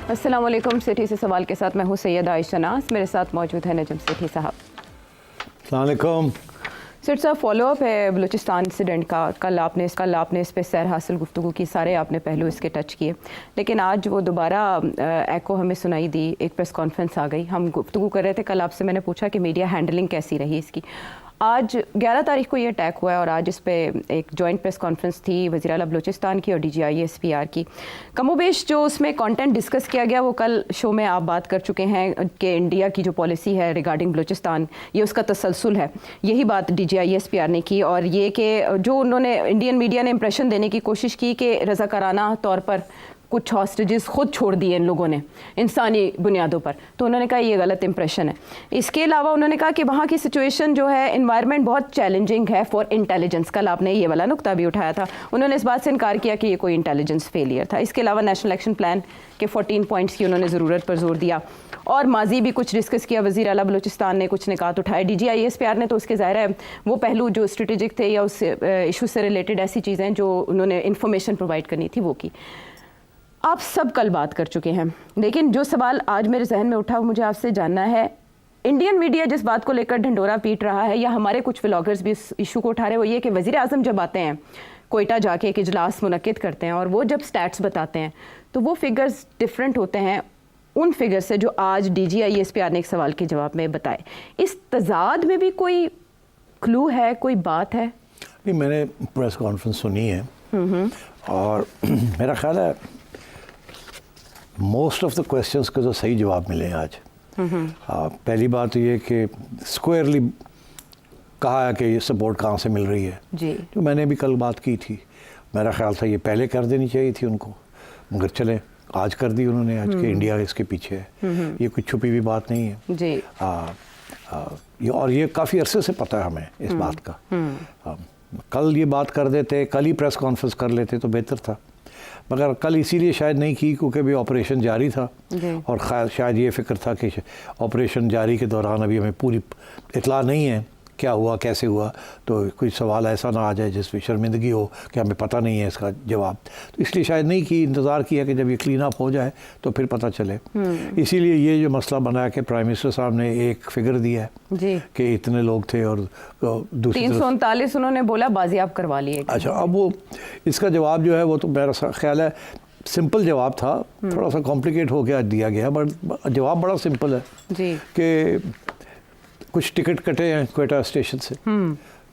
अस्सलाम वालेकुम। सेठी से सवाल के साथ मैं हूँ सैयद आयशा नाज, मेरे साथ मौजूद है नजम सेठी साहब। अस्सलाम वालेकुम। सेठ साहब, फॉलोअप है बलूचिस्तान इंसिडेंट का। कल आपने इस पे सैर हासिल गुफ्तगू की, सारे आपने पहलू इसके टच किए, लेकिन आज वो दोबारा एको हमें सुनाई दी। एक प्रेस कॉन्फ्रेंस आ गई, हम गुफ्तगू कर रहे थे कल आपसे, मैंने पूछा कि मीडिया हैंडलिंग कैसी रही इसकी। आज 11 तारीख को ये अटैक हुआ है और आज इस पे एक जॉइंट प्रेस कॉन्फ्रेंस थी वज़ीर आला बलूचिस्तान की और DGI SPR की। कमोबेश जो उसमें कंटेंट डिस्कस किया गया वो कल शो में आप बात कर चुके हैं कि इंडिया की जो पॉलिसी है रिगार्डिंग बलूचिस्तान, ये उसका तसलसल है। यही बात DGI SPR ने की और ये कि जो उन्होंने इंडियन मीडिया ने इंप्रेशन देने की कोशिश की कि रज़ाकाराना तौर पर कुछ हॉस्टेजेस खुद छोड़ दिए इन लोगों ने इंसानी बुनियादों पर, तो उन्होंने कहा ये गलत इंप्रेशन है। इसके अलावा उन्होंने कहा कि वहाँ की सिचुएशन जो है, इन्वायरमेंट बहुत चैलेंजिंग है फॉर इंटेलिजेंस। कल आपने ये वाला नुक्ता भी उठाया था, उन्होंने इस बात से इनकार किया कि ये कोई इंटेलिजेंस फेलियर था। इसके अलावा नेशनल एक्शन प्लान के 14 पॉइंट्स की उन्होंने ज़रूरत पर जोर दिया और माजी भी कुछ डिस्कस किया। वज़ीर आला बलूचिस्तान ने कुछ निकात उठाए, DGI SPR ने तो उसके ज़ाहिर है वो पहलू जो स्ट्रेटेजिक थे या उस इशू से रिलेटेड ऐसी चीज़ें जो उन्होंने इन्फॉर्मेशन प्रोवाइड करनी थी वो की। आप सब कल बात कर चुके हैं, लेकिन जो सवाल आज मेरे जहन में उठा मुझे आपसे जानना है, इंडियन मीडिया जिस बात को लेकर ढंडोरा पीट रहा है या हमारे कुछ व्लॉगर्स भी इस इशू को उठा रहे हैं, वो ये कि वज़ीर आज़म जब आते हैं कोयटा जाके एक इजलास मुनक्किद करते हैं और वो जब स्टैट्स बताते हैं तो वो फिगर्स डिफरेंट होते हैं उन फिगर से जो आज DGI SPR ने एक सवाल के जवाब में बताए। इस तजाद में भी कोई क्लू है, कोई बात है? नहीं, मैंने प्रेस कॉन्फ्रेंस सुनी है और मेरा ख्याल है मोस्ट ऑफ द क्वेश्चंस के तो सही जवाब मिले हैं आज। पहली बात तो ये कि स्क्वायरली कहा है कि ये सपोर्ट कहाँ से मिल रही है जी, जो मैंने भी कल बात की थी। मेरा ख्याल था ये पहले कर देनी चाहिए थी उनको, मगर चले आज कर दी उन्होंने। आज के इंडिया इसके पीछे है, ये कुछ छुपी हुई बात नहीं है जी। ये और ये काफ़ी अरसे से पता है हमें इस बात का। कल ये बात कर देते, कल ही प्रेस कॉन्फ्रेंस कर लेते तो बेहतर था, मगर कल इसीलिए शायद नहीं की क्योंकि भी ऑपरेशन जारी था और शायद ये फ़िक्र था कि ऑपरेशन जारी के दौरान अभी हमें पूरी इतला नहीं है क्या हुआ कैसे हुआ, तो कोई सवाल ऐसा ना आ जाए जिसमें शर्मिंदगी हो कि हमें पता नहीं है इसका जवाब। तो इसलिए शायद नहीं की, इंतज़ार किया कि जब ये क्लीन अप हो जाए तो फिर पता चले। इसीलिए ये जो मसला बना है कि प्राइम मिनिस्टर साहब ने एक फ़िगर दिया है कि इतने लोग थे और दूसरी 339 उन्होंने बोला बाजियाब करवा लिए। अच्छा, अब वो इसका जवाब जो है वो तो मेरा ख्याल है सिंपल जवाब था, थोड़ा सा कॉम्प्लिकेट हो गया दिया गया, बट जवाब बड़ा सिंपल है जी कि कुछ टिकट कटे हैं कोयटा स्टेशन से,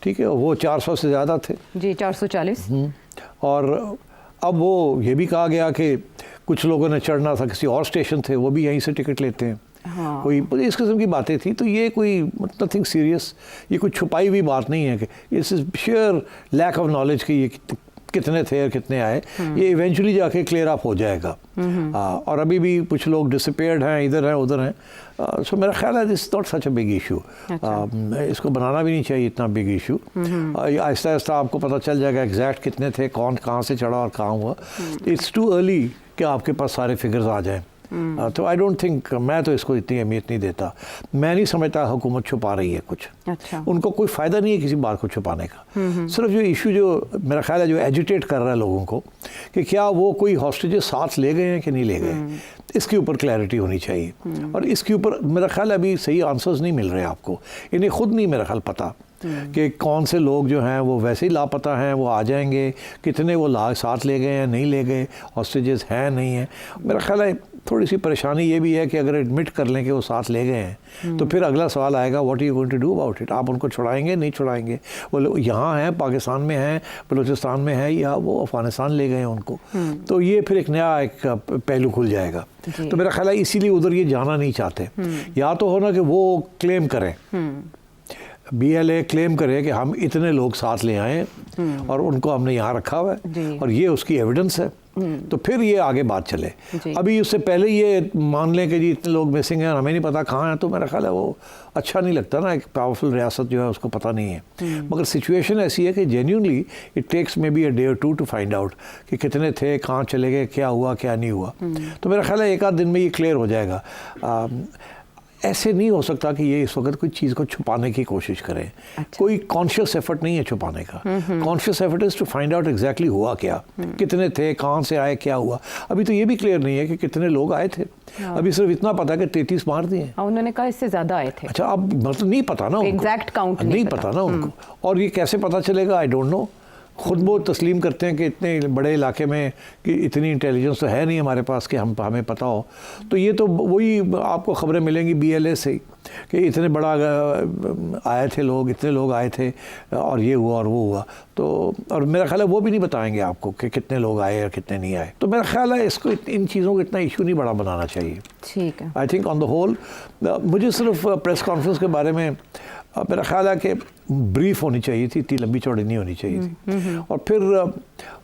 ठीक है, वो 400 से ज़्यादा थे जी, 440। और अब वो ये भी कहा गया कि कुछ लोगों ने चढ़ना था किसी और स्टेशन थे, वो भी यहीं से टिकट लेते हैं। हाँ। कोई इस किस्म की बातें थी, तो ये कोई नथिंग सीरियस, ये कुछ छुपाई हुई बात नहीं है कि इस शेयर लैक ऑफ नॉलेज की ये कितने थे और कितने आए, ये इवेंचुअली जाके क्लियर अप हो जाएगा। और अभी भी कुछ लोग डिसअपीयर्ड हैं, इधर हैं उधर हैं। सो मेरा ख्याल है this not such a big issue. इसको बनाना भी नहीं चाहिए इतना बिग इशू। आहिस्ता आहिस्ता आपको पता चल जाएगा एग्जैक्ट कितने थे, कौन कहाँ से चढ़ा और कहाँ हुआ। इट्स टू अर्ली कि आपके पास सारे फिगर्स आ जाएं। तो आई डोंट थिंक, मैं तो इसको इतनी अहमियत नहीं देता। मैं नहीं समझता हुकूमत छुपा रही है कुछ। अच्छा। उनको कोई फ़ायदा नहीं है किसी बात को छुपाने का। सिर्फ जो इशू जो मेरा ख्याल है जो एजिटेट कर रहा है लोगों को कि क्या वो कोई हॉस्टेजेस साथ ले गए हैं कि नहीं ले गए, इसके ऊपर क्लैरिटी होनी चाहिए। और इसके ऊपर मेरा ख्याल अभी सही आंसर्स नहीं मिल रहे आपको। इन्हें खुद नहीं मेरा ख्याल पता कि कौन से लोग जो हैं वो वैसे ही लापता हैं, वो आ जाएंगे, कितने वो साथ ले गए हैं, नहीं ले गए, हॉस्टेजेस हैं नहीं हैं। मेरा ख्याल है थोड़ी सी परेशानी ये भी है कि अगर एडमिट कर लें कि वो साथ ले गए हैं तो फिर अगला सवाल आएगा what are you going to do about it. आप उनको छुड़ाएंगे नहीं छुड़ाएंगे, वो यहाँ हैं, पाकिस्तान में हैं, बलूचिस्तान में है, या वो अफगानिस्तान ले गए हैं उनको। तो ये फिर एक नया एक पहलू खुल जाएगा। तो मेरा ख्याल है इसीलिए उधर ये जाना नहीं चाहते। या तो हो ना कि वो क्लेम करें, BLA क्लेम करे कि हम इतने लोग साथ ले आए और उनको हमने यहाँ रखा हुआ है और ये उसकी एविडेंस है, तो फिर ये आगे बात चले। अभी उससे पहले ये मान लें कि जी इतने लोग मिसिंग हैं और हमें नहीं पता कहाँ हैं, तो मेरा ख्याल है वो अच्छा नहीं लगता ना। एक पावरफुल रियासत जो है उसको पता नहीं है। मगर सिचुएशन ऐसी है कि genuinely it takes maybe a day और टू फाइंड आउट कि कितने थे, कहाँ चले गए, क्या हुआ क्या नहीं हुआ। तो मेरा ख्याल है एक आध दिन में ये क्लियर हो जाएगा। ऐसे नहीं हो सकता कि ये इस वक्त कोई चीज़ को छुपाने की कोशिश करें। अच्छा। कोई कॉन्शियस एफर्ट नहीं है छुपाने का। Conscious effort is to find out exactly हुआ क्या, कितने थे, कहाँ से आए, क्या हुआ। अभी तो ये भी क्लियर नहीं है कि कितने लोग आए थे। अभी सिर्फ इतना पता है कि 33 मार दिए। उन्होंने कहा इससे ज़्यादा आए थे। अच्छा, अब मतलब नहीं पता ना उनको, एग्जैक्ट काउंट नहीं पता ना उनको। और ये कैसे पता चलेगा, आई डोंट नो। खुद वो तस्लीम करते हैं कि इतने बड़े इलाके में कि इतनी इंटेलिजेंस तो है नहीं हमारे पास कि हमें पता हो। तो ये तो वही आपको खबरें मिलेंगी BLA से ही कि इतने बड़ा आए थे लोग, इतने लोग आए थे और ये हुआ और वो हुआ। तो और मेरा ख्याल है वो भी नहीं बताएंगे आपको कि कितने लोग आए और कितने नहीं आए। तो मेरा ख्याल है इसको इन चीज़ों को इतना इशू नहीं बड़ा बनाना चाहिए। ठीक है। I think on the whole मुझे सिर्फ प्रेस कॉन्फ्रेंस के बारे में मेरा ख्याल है कि ब्रीफ होनी चाहिए थी, इतनी लंबी चौड़ी नहीं होनी चाहिए थी। और फिर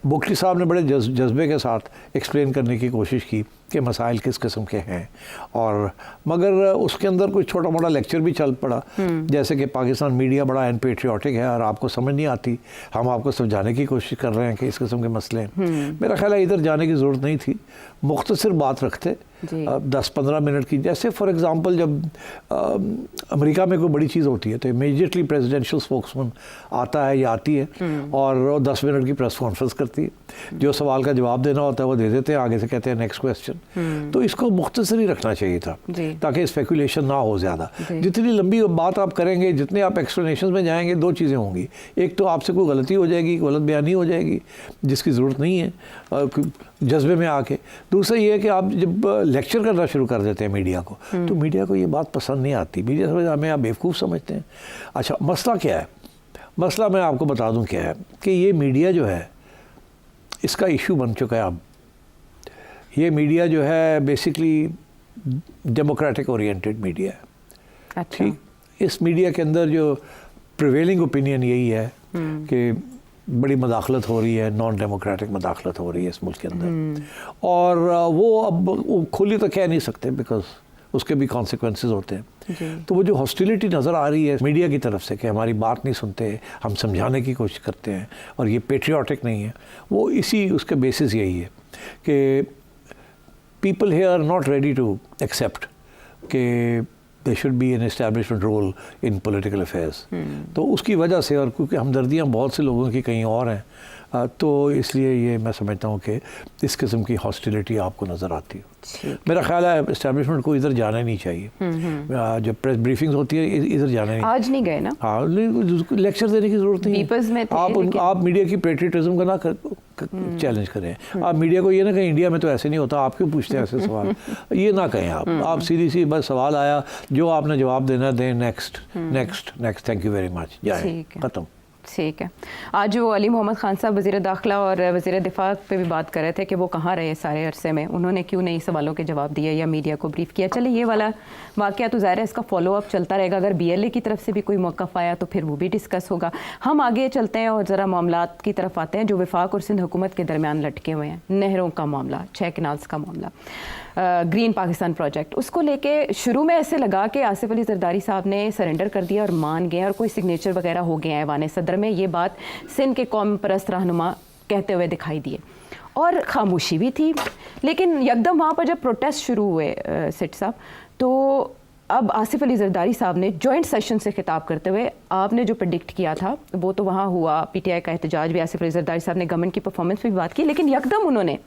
बुखरी साहब ने बड़े जज्बे के साथ एक्सप्लेन करने की कोशिश की कि मसाइल किस किस्म के हैं। और मगर उसके अंदर कोई छोटा मोटा लेक्चर भी चल पड़ा, जैसे कि पाकिस्तान मीडिया बड़ा अनपेट्रियाटिक है और आपको समझ नहीं आती, हम आपको समझाने की कोशिश कर रहे हैं कि इस किस्म के मसले हैं। मेरा ख्याल है इधर जाने की ज़रूरत नहीं थी, मुख्तसर बात रखते 10-15 मिनट की। जैसे फॉर एग्ज़ाम्पल जब अमेरिका में कोई बड़ी चीज़ होती है तो इमीडिएटली प्रेसिडेंशियल स्पोक्समैन आता है या आती है और 10 मिनट की प्रेस कॉन्फ्रेंस करती है। जो सवाल का जवाब देना होता है वो दे देते हैं, आगे से कहते हैं नेक्स्ट क्वेश्चन। तो इसको मुख्तसर ही रखना चाहिए था ताकि स्पेकुलेशन ना हो ज़्यादा। जितनी लंबी बात आप करेंगे, जितने आप एक्सप्लेनेशन में जाएंगे, दो चीज़ें होंगी। एक तो आपसे कोई गलती हो जाएगी, गलत बयानी हो जाएगी जिसकी ज़रूरत नहीं है जज्बे में आके। दूसरा ये है कि आप जब लेक्चर करना शुरू कर देते हैं मीडिया को, तो मीडिया को ये बात पसंद नहीं आती। मीडिया समझ हमें आप बेवकूफ़ समझते हैं। अच्छा, मसला क्या है? मसला मैं आपको बता दूं क्या है कि ये मीडिया जो है इसका इशू बन चुका है अब। ये मीडिया जो है बेसिकली डेमोक्रेटिक ओरिएंटेड मीडिया है। अच्छा। ठीक, इस मीडिया के अंदर जो प्रिवेलिंग ओपिनियन यही है कि बड़ी मदाखलत हो रही है, नॉन डेमोक्रेटिक मदाखलत हो रही है इस मुल्क के अंदर। और वो अब खुली तो कह नहीं सकते बिकॉज उसके भी कॉन्सिक्वेंसेस होते हैं। तो वो जो हॉस्टिलिटी नज़र आ रही है मीडिया की तरफ से कि हमारी बात नहीं सुनते, हम समझाने की कोशिश करते हैं और ये पेट्रियाटिक नहीं है, वो इसी उसके बेसिस यही है कि people here are not ready to accept कि there should be an establishment role in political affairs। तो उसकी वजह से, और क्योंकि हमदर्दियाँ बहुत से लोगों की कहीं और हैं, तो इसलिए ये मैं समझता हूँ कि इस किस्म की हॉस्टिलिटी आपको नज़र आती है। मेरा ख्याल है इस्टेब्लिशमेंट को इधर जाना नहीं चाहिए। जब प्रेस ब्रिफिंग्स होती है इधर जाना नहीं। आज नहीं गए ना? हाँ, लेक्चर देने की ज़रूरत नहीं है। आप मीडिया की पेट्रियटिज्म का ना चैलेंज करें। आप मीडिया को ये ना कहें इंडिया में तो ऐसे नहीं होता, आप क्यों पूछते हैं ऐसे सवाल, ये ना कहें आप सीधी सी बस सवाल आया, जो आपने जवाब देना दें, next next next, thank you very much, जाए, ख़त्म। ठीक है। आज वो अली मोहम्मद खान साहब वज़ीर दाखिला और वज़ीर दिफा पे भी बात कर रहे थे कि वो कहाँ रहे सारे अरसे में, उन्होंने क्यों नहीं सवालों के जवाब दिए या मीडिया को ब्रीफ किया। चले, ये वाला वाक़या तो ज़ाहिर है इसका फॉलो अप चलता रहेगा। अगर BLA की तरफ से भी कोई मौक़िफ़ आया तो फिर वो भी डिस्कस होगा। हम आगे चलते हैं और ज़रा मामलात की तरफ आते हैं जो वफाक और सिंध हुकूमत के दरमियान लटके हुए हैं। नहरों का मामला, 6 कैनाल्स का मामला, ग्रीन पाकिस्तान प्रोजेक्ट, उसको लेके शुरू में ऐसे लगा कि आसिफ अली जरदारी साहब ने सरेंडर कर दिया और मान गए और कोई सिग्नेचर वगैरह हो गए हैं ऐवान सदर में। ये बात सिंध के कौम परस्त रहनुमा कहते हुए दिखाई दिए और खामोशी भी थी। लेकिन यकदम वहाँ पर जब प्रोटेस्ट शुरू हुए सिट साहब, तो अब आसिफ अली जरदारी साहब ने जॉइंट सेशन से खिताब करते हुए आपने जो प्रेडिक्ट किया था वो तो वहाँ हुआ। PTI का एहतजाज भी, आसिफ अली जरदारी साहब ने गवर्नमेंट की परफॉर्मेंस पर भी बात की, लेकिन यकदम उन्होंने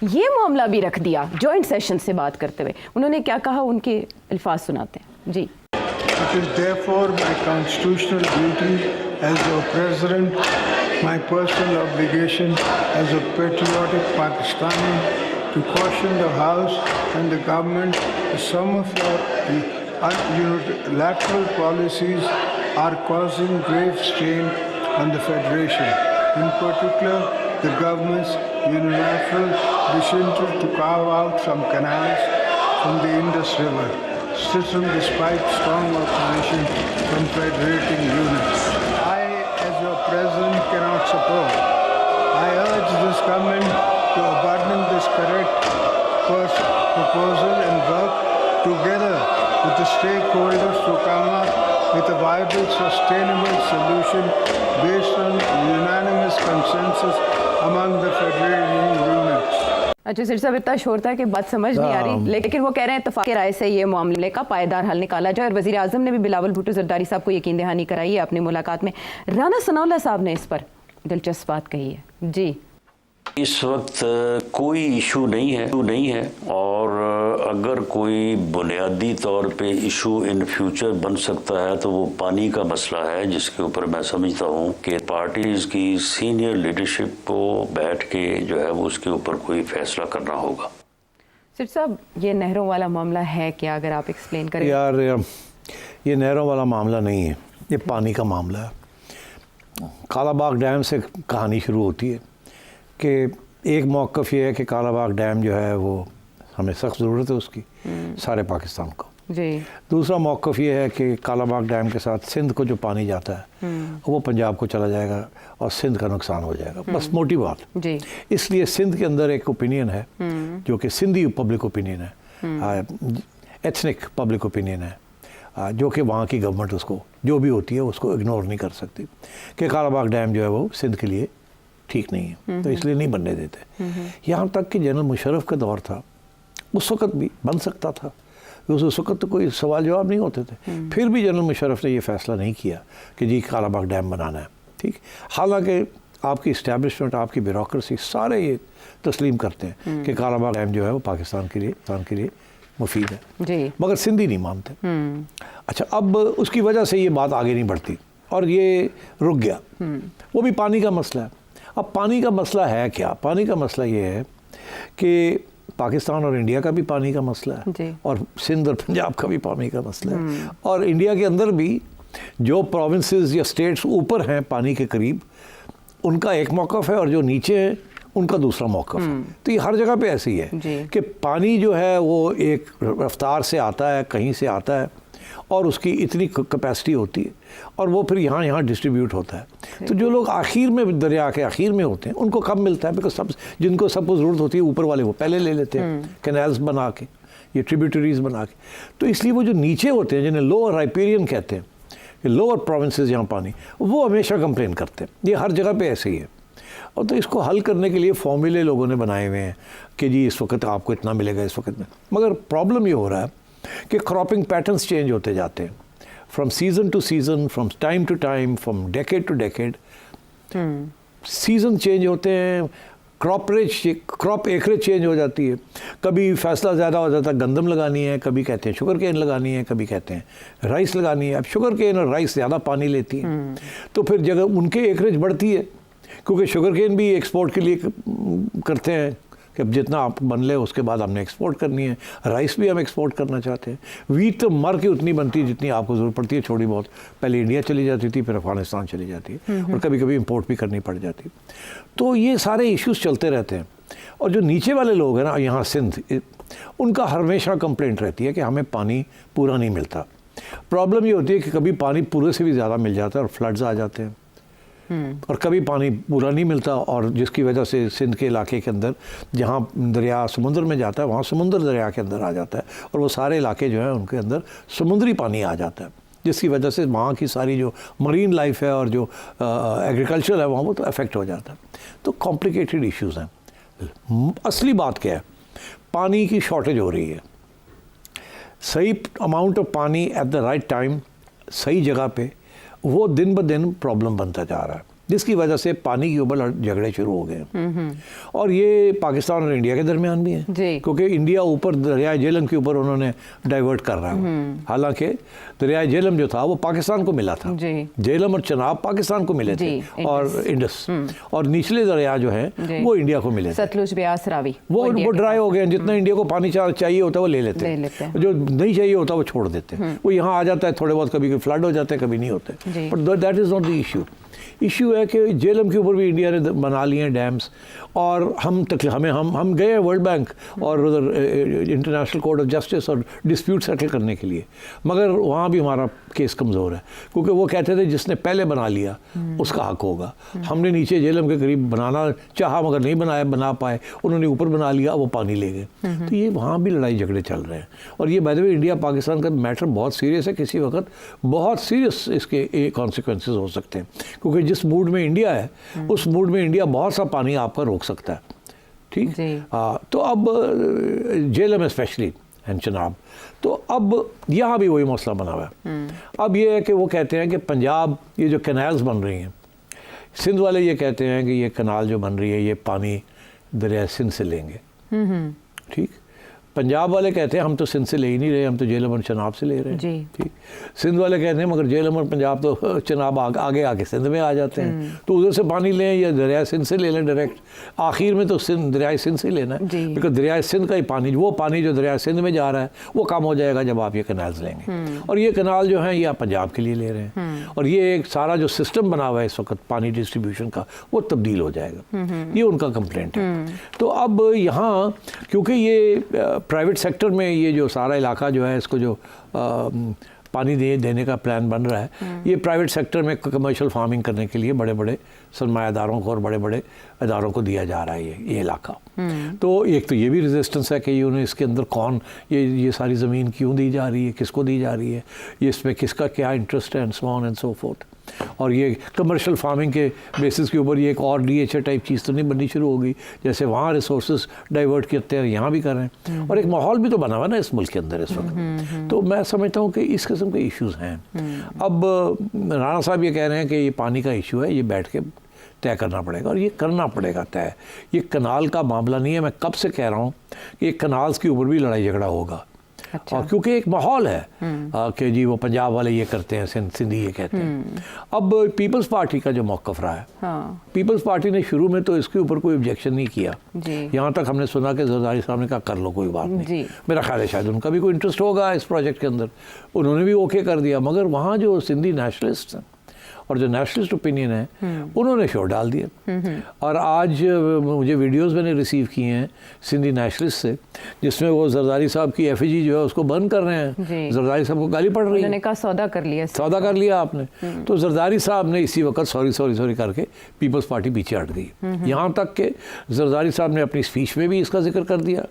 ये मामला भी रख दिया जॉइंट सेशन से बात करते हुए। उन्होंने क्या कहा, उनके अल्फाज सुनाते हैं जी। It is therefore my constitutional duty as a president, my personal obligation as a patriotic Pakistani to caution the House and the government that some of your unilateral policies are causing grave strain on the Federation. In particular, the government's unilateral decision to carve out some canals from the Indus River system despite strong opposition from federating units. I, as your president, cannot support. I urge this government to abandon this correct proposal and work together with the stakeholders to come up with a viable, sustainable solution based on unanimous consensus among the federating units. अच्छा सिर साहब, इतना शोर था कि बात समझ नहीं आ रही, लेकिन वो कह रहे हैं इत्तेफाक की राय से ये मामले का पायदार हल निकाला जाए। और वज़ीर आज़म ने भी बिलावल भुट्टो ज़रदारी साहब को यकीन दहानी कराई है अपनी मुलाकात में। राना सनाउल्लाह साहब ने इस पर दिलचस्प बात कही है जी। इस वक्त कोई इशू नहीं है और अगर कोई बुनियादी तौर पे इशू इन फ्यूचर बन सकता है तो वो पानी का मसला है, जिसके ऊपर मैं समझता हूँ कि पार्टीज की सीनियर लीडरशिप को बैठ के जो है वो उसके ऊपर कोई फैसला करना होगा। सिर साहब, ये नहरों वाला मामला है क्या, अगर आप एक्सप्लेन करें। यार ये नहरों वाला मामला नहीं है, ये पानी का मामला है। कालाबाग डैम से कहानी शुरू होती है कि एक मौक़िफ़ ये है कि कालाबाग डैम जो है वो हमें सख्त ज़रूरत है उसकी, सारे पाकिस्तान को जी। दूसरा मौक़िफ़ ये है कि कालाबाग डैम के साथ सिंध को जो पानी जाता है वो पंजाब को चला जाएगा और सिंध का नुकसान हो जाएगा, बस मोटी बात जी। इसलिए सिंध के अंदर एक ओपिनियन है जो कि सिंधी पब्लिक ओपिनियन है, एथनिक पब्लिक ओपिनियन है, जो कि वहाँ की गवर्नमेंट उसको जो भी होती है उसको इग्नोर नहीं कर सकती कि कालाबाग डैम जो है वो सिंध के लिए ठीक नहीं है, तो इसलिए नहीं बनने देते। यहाँ तक कि जनरल मुशर्रफ का दौर था, उस वक़्त भी बन सकता था, उस वक़्त तो कोई सवाल जवाब नहीं होते थे, फिर भी जनरल मुशर्रफ ने ये फ़ैसला नहीं किया कि जी कालाबाग डैम बनाना है। ठीक, हालांकि आपकी इस्टेब्लिशमेंट, आपकी ब्यूरोक्रेसी सारे ये तस्लीम करते हैं कि कालाबाग डैम जो है वो पाकिस्तान के लिए मुफीद है जी, मगर सिंधी नहीं मानते। अच्छा, अब उसकी वजह से ये बात आगे नहीं बढ़ती और ये रुक गया, वो भी पानी का मसला है। अब पानी का मसला है क्या? पानी का मसला ये है कि पाकिस्तान और इंडिया का भी पानी का मसला है और सिंध और पंजाब का भी पानी का मसला है, और इंडिया के अंदर भी जो प्रोविंसेस या स्टेट्स ऊपर हैं पानी के करीब, उनका एक मौक़िफ़ है और जो नीचे है उनका दूसरा मौक़िफ़ है। तो ये हर जगह पे ऐसे ही है कि पानी जो है वो एक रफ्तार से आता है, कहीं से आता है और उसकी इतनी कैपेसिटी होती है और वो फिर यहाँ डिस्ट्रीब्यूट होता है। तो जो लोग आखिर में, दरिया के आखिर में होते हैं, उनको कब मिलता है? बिकॉज जिनको सबको ज़रूरत होती है ऊपर वाले वो पहले ले लेते हैं कैनाल्स बना के, ये ट्रिब्यूटरीज बना के। तो इसलिए वो जो नीचे होते हैं, जिन्हें लोअर राइपेरियन कहते हैं, लोअर प्रोविंसेस जहाँ पानी, वो हमेशा कंप्लेन करते हैं। ये हर जगह पे ऐसे ही है। और तो इसको हल करने के लिए फॉर्मूले लोगों ने बनाए हुए हैं कि जी इस वक्त आपको इतना मिलेगा, इस वक्त में। मगर प्रॉब्लम ये हो रहा है कि क्रॉपिंग पैटर्न्स चेंज होते जाते हैं, from season to season, from time to time, from decade to decade. Season change होते हैं, क्रॉप एकरेज चेंज हो जाती है। कभी फैसला ज़्यादा हो जाता है गंदम लगानी है, कभी कहते हैं शुगर केन लगानी है, कभी कहते हैं राइस लगानी है। अब शुगर केन और राइस ज़्यादा पानी लेती हैं, तो फिर जगह उनके एकरेज बढ़ती है, क्योंकि शुगर केन भी एक्सपोर्ट के लिए करते हैं कि अब जितना आप बन ले उसके बाद हमने एक्सपोर्ट करनी है। राइस भी हम एक्सपोर्ट करना चाहते हैं। वीट तो मर के उतनी बनती है जितनी आपको ज़रूरत पड़ती है, थोड़ी बहुत। पहले इंडिया चली जाती थी, फिर अफगानिस्तान चली जाती है और कभी कभी इंपोर्ट भी करनी पड़ जाती है। तो ये सारे इश्यूज चलते रहते हैं। और जो नीचे वाले लोग हैं ना, यहाँ सिंध, उनका हमेशा कंप्लेंट रहती है कि हमें पानी पूरा नहीं मिलता। प्रॉब्लम ये होती है कि कभी पानी पूरे से भी ज़्यादा मिल जाता है और फ्लड्स आ जाते हैं, और कभी पानी पूरा नहीं मिलता, और जिसकी वजह से सिंध के इलाके के अंदर जहाँ दरिया समुद्र में जाता है वहाँ समुद्र दरिया के अंदर आ जाता है और वो सारे इलाके जो हैं उनके अंदर समुद्री पानी आ जाता है, जिसकी वजह से वहाँ की सारी जो मरीन लाइफ है और जो एग्रीकल्चर है वहाँ वो तो अफेक्ट हो जाता है। तो कॉम्प्लिकेटेड इश्यूज़ हैं। असली बात क्या है? पानी की शॉर्टेज हो रही है। सही अमाउंट ऑफ पानी एट द राइट टाइम, सही जगह पे, वो दिन ब दिन प्रॉब्लम बनता जा रहा है, जिसकी वजह से पानी के ऊपर झगड़े शुरू हो गए। और ये पाकिस्तान और इंडिया के दरमियान भी है, क्योंकि इंडिया ऊपर दरिया झेलम के ऊपर उन्होंने डाइवर्ट कर रहा है। हालांकि दरिया झेलम जो था वो पाकिस्तान को मिला था, झेलम और चनाब पाकिस्तान को मिले थे, और इंडस, और निचले दरिया जो है वो इंडिया को मिले, सतलुज, ब्यास, रावी, वो ड्राई हो गए। जितना इंडिया को पानी चाहिए होता है वो ले लेते हैं, जो नहीं चाहिए होता वो छोड़ देते हैं। वो यहाँ आ जाता है, थोड़े बहुत कभी फ्लड हो जाते हैं, कभी नहीं होते, but that is not the issue. Issue है कि झेलम के ऊपर भी इंडिया ने बना लिए हैं डैम्स, और हम गए वर्ल्ड बैंक और उधर इंटरनेशनल कोर्ट ऑफ जस्टिस और डिस्प्यूट सेटल करने के लिए, मगर वहाँ भी हमारा केस कमज़ोर है, क्योंकि वो कहते थे जिसने पहले बना लिया उसका हक होगा। हमने नीचे झेलम के करीब बनाना चाहा मगर नहीं बना पाए, उन्होंने ऊपर बना लिया, वो पानी ले गए। तो ये वहाँ भी लड़ाई झगड़े चल रहे हैं। और ये by the way India Pakistan का मैटर बहुत सीरियस है, किसी वक्त बहुत सीरियस इसके कॉन्सिक्वेंसेस हो सकते हैं, क्योंकि जिस मूड में इंडिया है उस मूड में इंडिया बहुत सा पानी आपका रोक सकता है। ठीक। जी। तो अब जेलम स्पेशली एंड चनाब, तो अब यहाँ भी वही मसला बना हुआ है। अब ये है कि वो कहते हैं कि पंजाब, ये जो कैनाल्स बन रही हैं, सिंध वाले ये कहते हैं कि ये कनाल जो बन रही है ये पानी दरिया सिंध से लेंगे, ठीक। पंजाब वाले कहते हैं हम तो सिंध से ले ही नहीं रहे, हम तो जेलम और चनाब से ले रहे हैं, जी। ठीक। सिंध वाले कहते हैं मगर जेलम और पंजाब तो चनाब आगे आके सिंध में आ जाते हैं, तो उधर से पानी लें या दरिया सिंध से ले लें डायरेक्ट, आखिर में तो दरिया सिंध से लेना है, बिकॉज दरिया सिंध का ही पानी, वो पानी जो दरिया सिंध में जा रहा है वो कम हो जाएगा जब आप ये कनाल्स लेंगे। और ये कनाल जो है ये आप पंजाब के लिए ले रहे हैं, और ये एक सारा जो सिस्टम बना हुआ है इस वक्त पानी डिस्ट्रीब्यूशन का वो तब्दील हो जाएगा, ये उनका कंप्लेंट है। तो अब यहाँ क्योंकि ये प्राइवेट सेक्टर में ये जो सारा इलाका जो है इसको जो पानी देने का प्लान बन रहा है, ये प्राइवेट सेक्टर में कमर्शियल फार्मिंग करने के लिए बड़े बड़े सरमायादारों को और बड़े बड़े इदारों को दिया जा रहा है ये इलाका। तो एक तो ये भी रेजिस्टेंस है कि ये उन्हें इसके अंदर कौन ये सारी ज़मीन क्यों दी जा रही है, किसको दी जा रही है, ये इसमें किसका क्या इंटरेस्ट है, and so on and so fourth. और ये कमर्शियल फार्मिंग के बेसिस के ऊपर ये एक और DHA टाइप चीज़ तो नहीं बननी शुरू हो गई, जैसे वहाँ रिसोर्सेज डाइवर्ट करते हैं यहाँ भी कर रहे हैं, और एक माहौल भी तो बना हुआ ना इस मुल्क के अंदर इस वक्त। तो मैं समझता हूँ कि इस किस्म के इश्यूज़ हैं। अब राणा साहब ये कह रहे हैं कि ये पानी का इशू है, ये बैठ के तय करना पड़ेगा, और ये करना पड़ेगा तय। ये कनाल का मामला नहीं है, मैं कब से कह रहा हूँ कि कनाल्स के ऊपर भी लड़ाई झगड़ा होगा। अच्छा। और क्योंकि एक माहौल है कि जी वो पंजाब वाले ये करते हैं, सिंधी ये कहते हैं। अब पीपल्स पार्टी का जो मौक़िफ़ रहा है, पीपल्स पार्टी ने शुरू में तो इसके ऊपर कोई ऑब्जेक्शन नहीं किया, यहाँ तक हमने सुना कि जरदारी साहब ने कहा कर लो कोई बात नहीं। मेरा ख्याल है शायद उनका भी कोई इंटरेस्ट होगा इस प्रोजेक्ट के अंदर, उन्होंने भी ओके कर दिया। मगर वहाँ जो सिंधी नेशनलिस्ट हैं और जो नेशनलिस्ट ओपिनियन है उन्होंने शोर डाल दिया। और आज मुझे वीडियोस मैंने रिसीव किए हैं सिंधी नेशनलिस्ट से, जिसमें वो जरदारी साहब की एफिजी जो है उसको बंद कर रहे हैं, जरदारी साहब को गाली पड़ रही है, उन्होंने कहा सौदा कर लिया आपने। तो जरदारी साहब ने इसी वक्त सॉरी करके पीपल्स पार्टी पीछे हट गई। यहाँ तक कि जरदारी साहब ने अपनी स्पीच में भी इसका जिक्र कर दिया,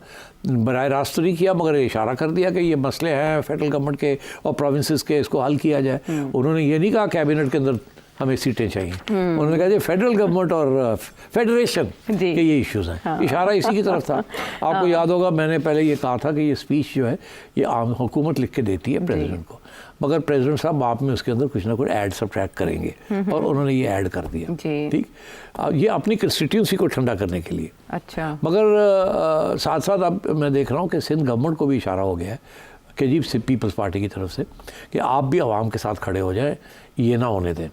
बराह रास्त नहीं किया मगर इशारा कर दिया कि ये मसले हैं फेडरल गवर्नमेंट के और प्रोविंसेस के, इसको हल किया जाए। उन्होंने ये नहीं कहा कैबिनेट के अंदर हमें सीटें चाहिए, उन्होंने कहा फेडरल गवर्नमेंट और फेडरेशन के ये इश्यूज हैं। हाँ। इशारा इसी की तरफ था। आपको याद होगा मैंने पहले ये कहा था कि ये स्पीच जो है ये आम हुकूमत लिख के देती है प्रेसिडेंट को, मगर प्रेसिडेंट साहब बाद में उसके अंदर कुछ ना कुछ ऐड सब्ट्रैक्ट करेंगे, और उन्होंने ये ऐड कर दिया, ठीक। ये अपनी कंस्टिट्यूंसी को ठंडा करने के लिए। अच्छा। मगर साथ साथ अब मैं देख रहा हूँ कि सिंध गवर्नमेंट को भी इशारा हो गया है कि जी पीपल्स पार्टी की तरफ से कि आप भी आवाम के साथ खड़े हो जाएं, ये ना होने दें।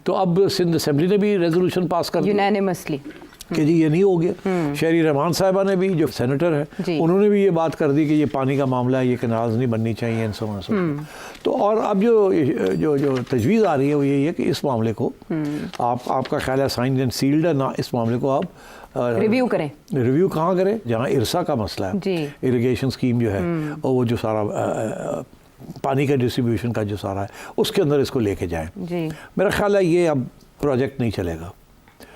तो अब सिंध असेंबली ने भी रेजोल्यूशन पास कर दिया यूनैनिमसली कि जी ये नहीं हो गया। शहरी रहमान साहिबा ने भी, जो सेनेटर है, उन्होंने भी ये बात कर दी कि ये पानी का मामला है, ये कैनाल्स नहीं बननी चाहिए, एंड सो ऑन। तो और अब जो तजवीज़ आ रही है वो यही है कि इस मामले को आपका ख्याल है साइंड एंड सील्ड है ना, इस मामले को आप रिव्यू करें। रिव्यू कहाँ करें? जहाँ इरसा का मसला है, इरिगेशन स्कीम जो है, और वो जो सारा पानी का डिस्ट्रीब्यूशन का जो सारा है उसके अंदर इसको लेके जाएं। मेरा ख्याल है ये अब प्रोजेक्ट नहीं चलेगा।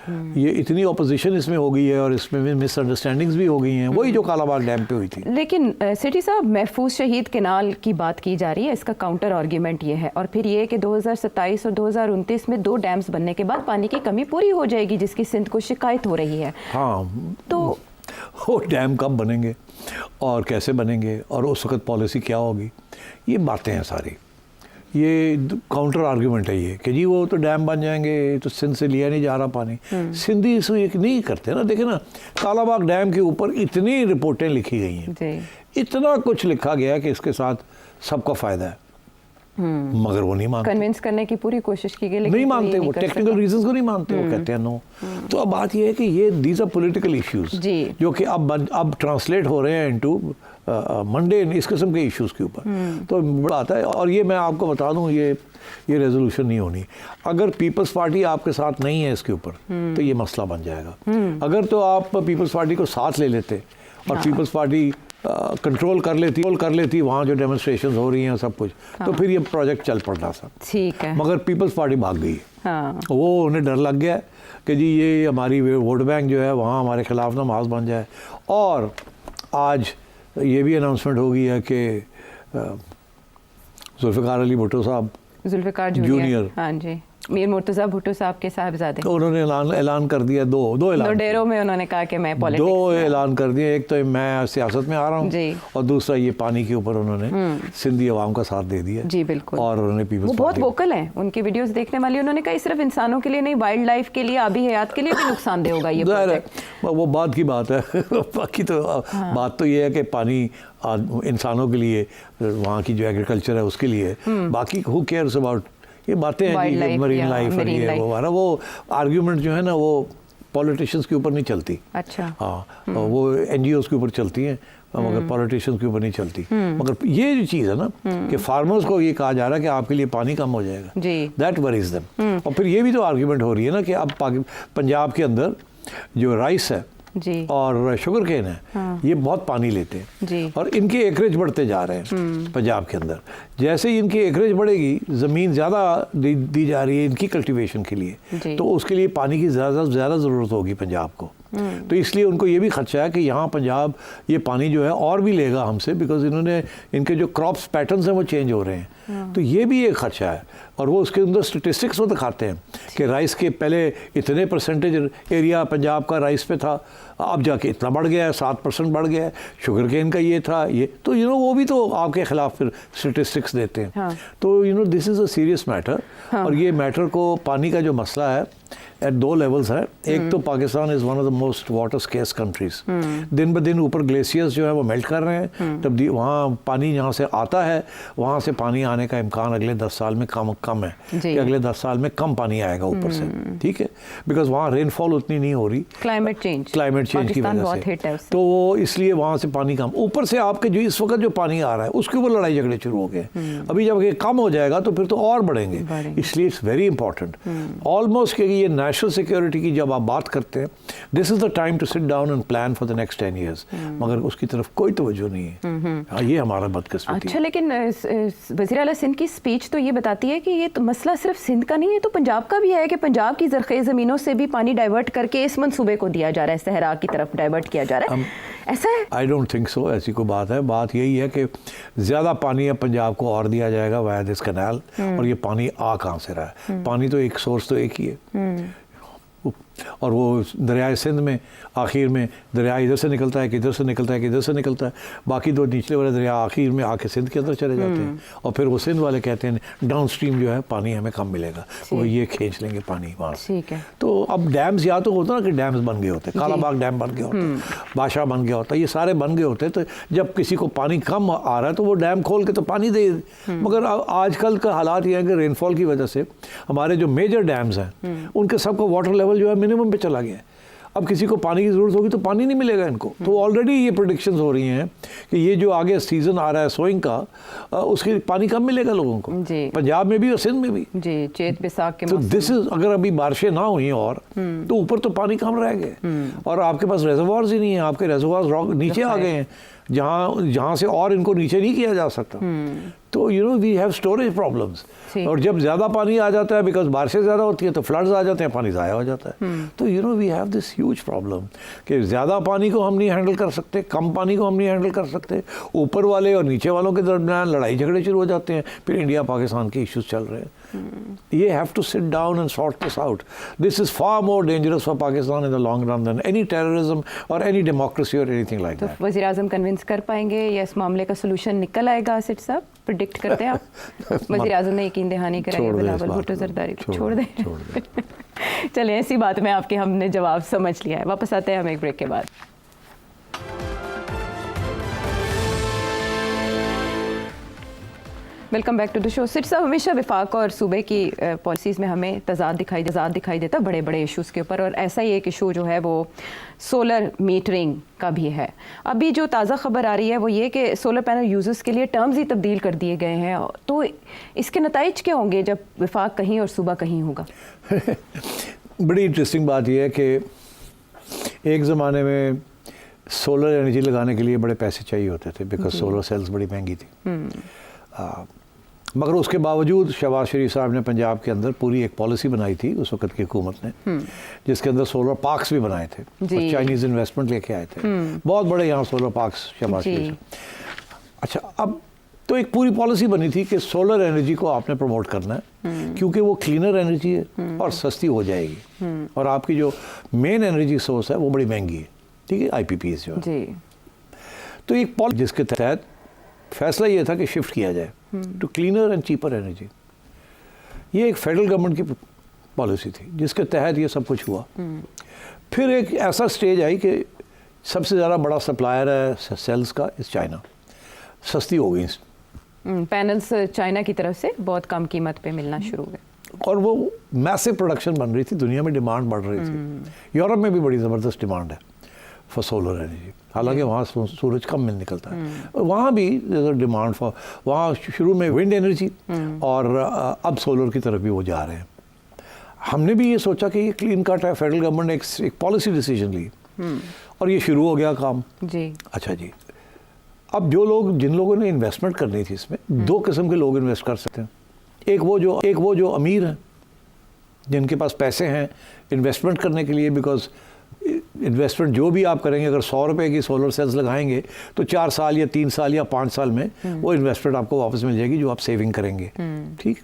ये इतनी ऑपोजिशन इसमें हो गई है और इसमें मिसअंडरस्टैंडिंग्स भी हो गई हैं, वही जो कालाबाग डैम पे हुई थी। लेकिन सिटी साहब, महफूज शहीद केनाल की बात की जा रही है, इसका काउंटर आर्ग्यूमेंट ये है, और फिर ये कि 2027 और 2029 में 2 डैम्स बनने के बाद पानी की कमी पूरी हो जाएगी, जिसकी सिंध को शिकायत हो रही है। हाँ, तो वो डैम कब बनेंगे और कैसे बनेंगे और उस वक्त पॉलिसी क्या होगी, ये बातें हैं सारी। ये काउंटर आर्ग्यूमेंट है ये कि जी वो तो डैम बन जाएंगे तो सिंध से लिया नहीं जा रहा पानी। सिंधी इसको ये नहीं करते ना। देखिए ना, कालाबाग डैम के ऊपर इतनी रिपोर्टें लिखी गई हैं, इतना कुछ लिखा गया है कि इसके साथ सबका फ़ायदा है, मगर वो नहीं मानते। कन्विंस करने की पूरी कोशिश की गई, नहीं मानते, वो टेक्निकल रीजंस को नहीं मानते, वो कहते हैं नो। तो अब बात ये है कि ये दीज आर पॉलिटिकल इश्यूज जो कि अब ट्रांसलेट हो रहे हैं इनटू मंडे इस किस्म के इश्यूज के ऊपर। तो बड़ा आता है। और ये मैं आपको बता दूं, ये रेजोल्यूशन नहीं होनी। अगर पीपल्स पार्टी आपके साथ नहीं है इसके ऊपर तो ये मसला बन जाएगा। अगर तो आप पीपल्स पार्टी को साथ ले लेते और पीपल्स पार्टी कंट्रोल कर लेती वहाँ जो डेमोन्स्ट्रेशन हो रही हैं सब कुछ, तो फिर ये प्रोजेक्ट चल पड़ना था। ठीक है। मगर पीपल्स पार्टी भाग गई। वो उन्हें डर लग गया कि जी ये हमारी वोट बैंक जो है वहाँ हमारे खिलाफ ना मास बन जाए। और आज ये भी अनाउंसमेंट हो गई है कि जुल्फ़िकार अली भुट्टो साहब जुल्फ़िकार जूनियर, हाँ जी, मीर मुर्तज़ा भुट्टो साहब के साहबजादे, तो उन्होंने ऐलान कर दिया, दो ऐलान डेरों में उन्होंने कहा कि मैं पॉलिटिक्स, दो ऐलान कर दिए, एक तो मैं सियासत में आ रहा जी। हूँ और दूसरा ये पानी के ऊपर उन्होंने सिंधी अवाम का साथ दे दिया। जी बिल्कुल। और उन्होंने पीपल्स वो बहुत वोकल हैं, उनकी वीडियोस देखने वाली, उन्होंने कहा सिर्फ इंसानों के लिए नहीं, वाइल्ड लाइफ के लिए, आबी हयात के लिए भी नुकसानदेह होगा ये प्रोजेक्ट। वो बात की बात है बाकी तो बात तो ये है कि पानी इंसानों के लिए, वहाँ की जो एग्रीकल्चर है उसके लिए, बाकी हु केयर्स अबाउट ये बातें हैं जी, मरीन लाइफ और ये वो आर्ग्यूमेंट जो है ना वो पॉलिटिशियंस के ऊपर नहीं चलती। अच्छा। हाँ, वो NGOs के ऊपर चलती हैं मगर पॉलिटिशियंस के ऊपर नहीं चलती। मगर ये जो चीज़ है ना कि फार्मर्स को ये कहा जा रहा है कि आपके लिए पानी कम हो जाएगा, दैट वरीज देम। और फिर ये भी तो आर्ग्यूमेंट हो रही है ना कि अब पंजाब के अंदर जो राइस है जी। और शुगर केन है, ये बहुत पानी लेते हैं जी। और इनके एकरेज बढ़ते जा रहे हैं पंजाब के अंदर। जैसे ही इनकी एकरेज बढ़ेगी, ज़मीन ज़्यादा दी जा रही है इनकी कल्टीवेशन के लिए, तो उसके लिए पानी की ज़्यादा ज़रूरत होगी पंजाब को। तो इसलिए उनको ये भी खर्चा है कि यहाँ पंजाब ये पानी जो है और भी लेगा हमसे, बिकॉज इन्होंने इनके जो क्रॉप्स पैटर्न्स हैं वो चेंज हो रहे हैं। तो ये भी एक खर्चा है। और वो उसके अंदर स्टेटिस्टिक्स वो दिखाते हैं कि राइस के पहले इतने परसेंटेज एरिया पंजाब का राइस पे था, अब जाके इतना बढ़ गया है, 7% बढ़ गया है। शुगर केन का ये था, ये तो वो भी तो आपके खिलाफ फिर स्टेटिस्टिक्स देते हैं। हाँ। तो this is a serious matter. और ये मैटर को, पानी का जो मसला है एट 2 लेवल्स है। एक तो Pakistan is one of the most water scarce countries. दिन ब दिन ऊपर ग्लेशियर्स जो है वो मेल्ट कर रहे हैं, तब वहाँ पानी यहाँ से आता है, वहाँ से पानी आने का इम्कान अगले 10 साल में कम है कि अगले 10 साल में कम पानी आएगा ऊपर से, ठीक है, बिकॉज वहाँ रेनफॉल उतनी नहीं हो रही, क्लाइमेट चेंज की वजह से। तो वो इसलिए वहाँ से पानी कम, ऊपर से आपके जो इस वक्त जो पानी आ रहा है उसके ऊपर लड़ाई झगड़े शुरू हो गए। अभी जब ये कम हो जाएगा तो फिर तो और बढ़ेंगे। इसलिए इट्स वेरी इंपॉर्टेंट ऑलमोस्ट कि ये नेशनल सिक्योरिटी की जब आप बात करते हैं, this is the time to sit down and plan for the next 10 years, मगर उसकी तरफ कोई तवज्जो नहीं है। ये हमारा बदकिस्मती। अच्छा, लेकिन वज़ीर आला सिंध की स्पीच तो ये बताती है कि ये तो मसला सिर्फ सिंध का नहीं है, तो पंजाब का भी है कि पंजाब की ज़रख़ेज़ ज़मीनों से भी पानी डाइवर्ट करके इस मंसूबे को दिया जा रहा है, सहरा की तरफ डाइवर्ट किया जा रहा है, ऐसा है? आई डोंट थिंक सो, ऐसी कोई बात है। बात यही है कि ज़्यादा पानी अब पंजाब को और दिया जाएगा वाया दिस कैनाल, और ये पानी आ कहाँ से रहा है? पानी तो एक सोर्स तो एक ही है, और वो दरियाए सिंध में आखिर में दरिया इधर से निकलता है, किधर से निकलता है, किधर से निकलता है, बाकी दो निचले वाले दरिया आखिर में आके सिंध के अंदर चले जाते हैं, और फिर वो सिंध वाले कहते हैं डाउन स्ट्रीम जो है पानी हमें कम मिलेगा, वो ये खींच लेंगे पानी वहाँ से। तो अब डैम्स या तो होता ना कि डैम्स बन गए होते, कालाबाग डैम बन गया होता, बादशाह बन गया होता, ये सारे बन गए होते, तो जब किसी को पानी कम आ रहा है तो वो डैम खोल के तो पानी दे। मगर आजकल का हालात ये है कि रेनफॉल की वजह से हमारे जो मेजर डैम्स हैं उनके सबका वाटर लेवल जो है मिनिमम पे चला गया है। अब किसी को पानी की ज़रूरत होगी तो पानी नहीं मिलेगा इनको। तो ऑलरेडी ये प्रेडिक्शंस हो रही हैं कि ये जो आगे सीज़न आ रहा है सोइंग का, उसके पानी कम मिलेगा लोगों को, पंजाब में भी और सिंध में भी जी, चेत बैसाख के। तो दिस इज, अगर अभी बारिशें ना हुई और तो ऊपर तो पानी कम रह गए, और आपके पास रेजर्वायर्स ही नहीं है, आपके रेजर्वायर्स नीचे आ गए हैं जहाँ से और इनको नीचे नहीं किया जा सकता। तो वी हैव स्टोरेज प्रॉब्लम्स, और जब ज़्यादा पानी आ जाता है बिकॉज बारिशें ज़्यादा होती है तो फ्लड्स आ जाते हैं, पानी ज़ाया हो जाता है। तो we have this huge problem कि ज़्यादा पानी को हम नहीं हैंडल कर सकते, कम पानी को हम नहीं हैंडल कर सकते, ऊपर वाले और नीचे वालों के दरमियान लड़ाई झगड़े शुरू हो जाते हैं, फिर इंडिया पाकिस्तान के इश्यूज चल रहे हैं। ये have to sit down and sort this out. This is far more dangerous for Pakistan in the long run than any terrorism और एनी डेमोक्रेसी और एनीथिंग लाइक दैट। वज़ीर आज़म कन्विंस कर पाएंगे या इस मामले का सोल्यूशन निकल आएगा? आसिफ साहब, प्रेडिक्ट करते हैं आप? वज़ीर आज़म ने यकीन दहानी कराई बिलावल भुट्टो ज़रदारी को छोड़ दें। चलिए, ऐसी बात में आपके हमने जवाब समझ लिया है। वापस आते हैं हम एक ब्रेक के बाद। Welcome back to the show. सिट साहब, हमेशा विफाक और सूबे की पॉलिसीज़ में हमें तजाद दिखाई देता बड़े बड़े इशूज़ के ऊपर, और ऐसा ही एक इशू जो है वो सोलर मीटरिंग का भी है। अभी जो ताज़ा खबर आ रही है वो ये कि सोलर पैनल यूज़र्स के लिए टर्म्स ही तब्दील कर दिए गए हैं, तो इसके नताइज क्या होंगे जब विफाक कहीं और सूबा कहीं होगा? बड़ी इंटरेस्टिंग बात यह है कि एक ज़माने में सोलर एनर्जी लगाने के लिए बड़े पैसे चाहिए होते थे बिकॉज सोलर सेल्स बड़ी महंगी थी। मगर उसके बावजूद शहबाज शरीफ साहब ने पंजाब के अंदर पूरी एक पॉलिसी बनाई थी उस वक्त की हुकूमत ने, जिसके अंदर सोलर पार्क्स भी बनाए थे और चाइनीज़ इन्वेस्टमेंट लेके आए थे, बहुत बड़े यहाँ सोलर पार्क्स शहबाज शरीफ। अच्छा, अब तो एक पूरी पॉलिसी बनी थी कि सोलर एनर्जी को आपने प्रमोट करना है क्योंकि वो क्लीनर एनर्जी है और सस्ती हो जाएगी और आपकी जो मेन एनर्जी सोर्स है वो बड़ी महंगी है, ठीक है, IPPs जो है। जी। तो एक पॉलिसी जिसके तहत फैसला ये था कि शिफ्ट किया जाए to cleaner and cheaper energy. ये एक फेडरल गवर्नमेंट की पॉलिसी थी जिसके तहत ये सब कुछ हुआ। फिर एक ऐसा स्टेज आई कि सबसे ज़्यादा बड़ा सप्लायर है सेल्स का इस चाइना, सस्ती हो गई पैनल्स चाइना की तरफ से बहुत कम कीमत पे मिलना शुरू हो गए और वो मैसिव प्रोडक्शन बन रही थी, दुनिया में डिमांड बढ़ रही थी। यूरोप में भी बड़ी ज़बरदस्त डिमांड है फॉर सोलर एनर्जी, हालांकि वहाँ सूरज कम में निकलता है। वहाँ भी डिमांड फॉर, वहाँ शुरू में विंड एनर्जी और अब सोलर की तरफ भी वो जा रहे हैं। हमने भी ये सोचा कि ये क्लीन कट है, फेडरल गवर्नमेंट ने एक पॉलिसी डिसीजन ली और ये शुरू हो गया काम। जी। अच्छा जी, अब जिन लोगों ने इन्वेस्टमेंट करनी थी इसमें, दो किस्म के लोग इन्वेस्ट कर सकते हैं। एक वो जो अमीर हैं जिनके पास पैसे हैं इन्वेस्टमेंट करने के लिए, बिकॉज इन्वेस्टमेंट जो भी आप करेंगे, अगर 100 रुपए की सोलर सेल्स लगाएंगे तो 4 साल या 3 साल या 5 साल में वो इन्वेस्टमेंट आपको वापस मिल जाएगी जो आप सेविंग करेंगे, ठीक।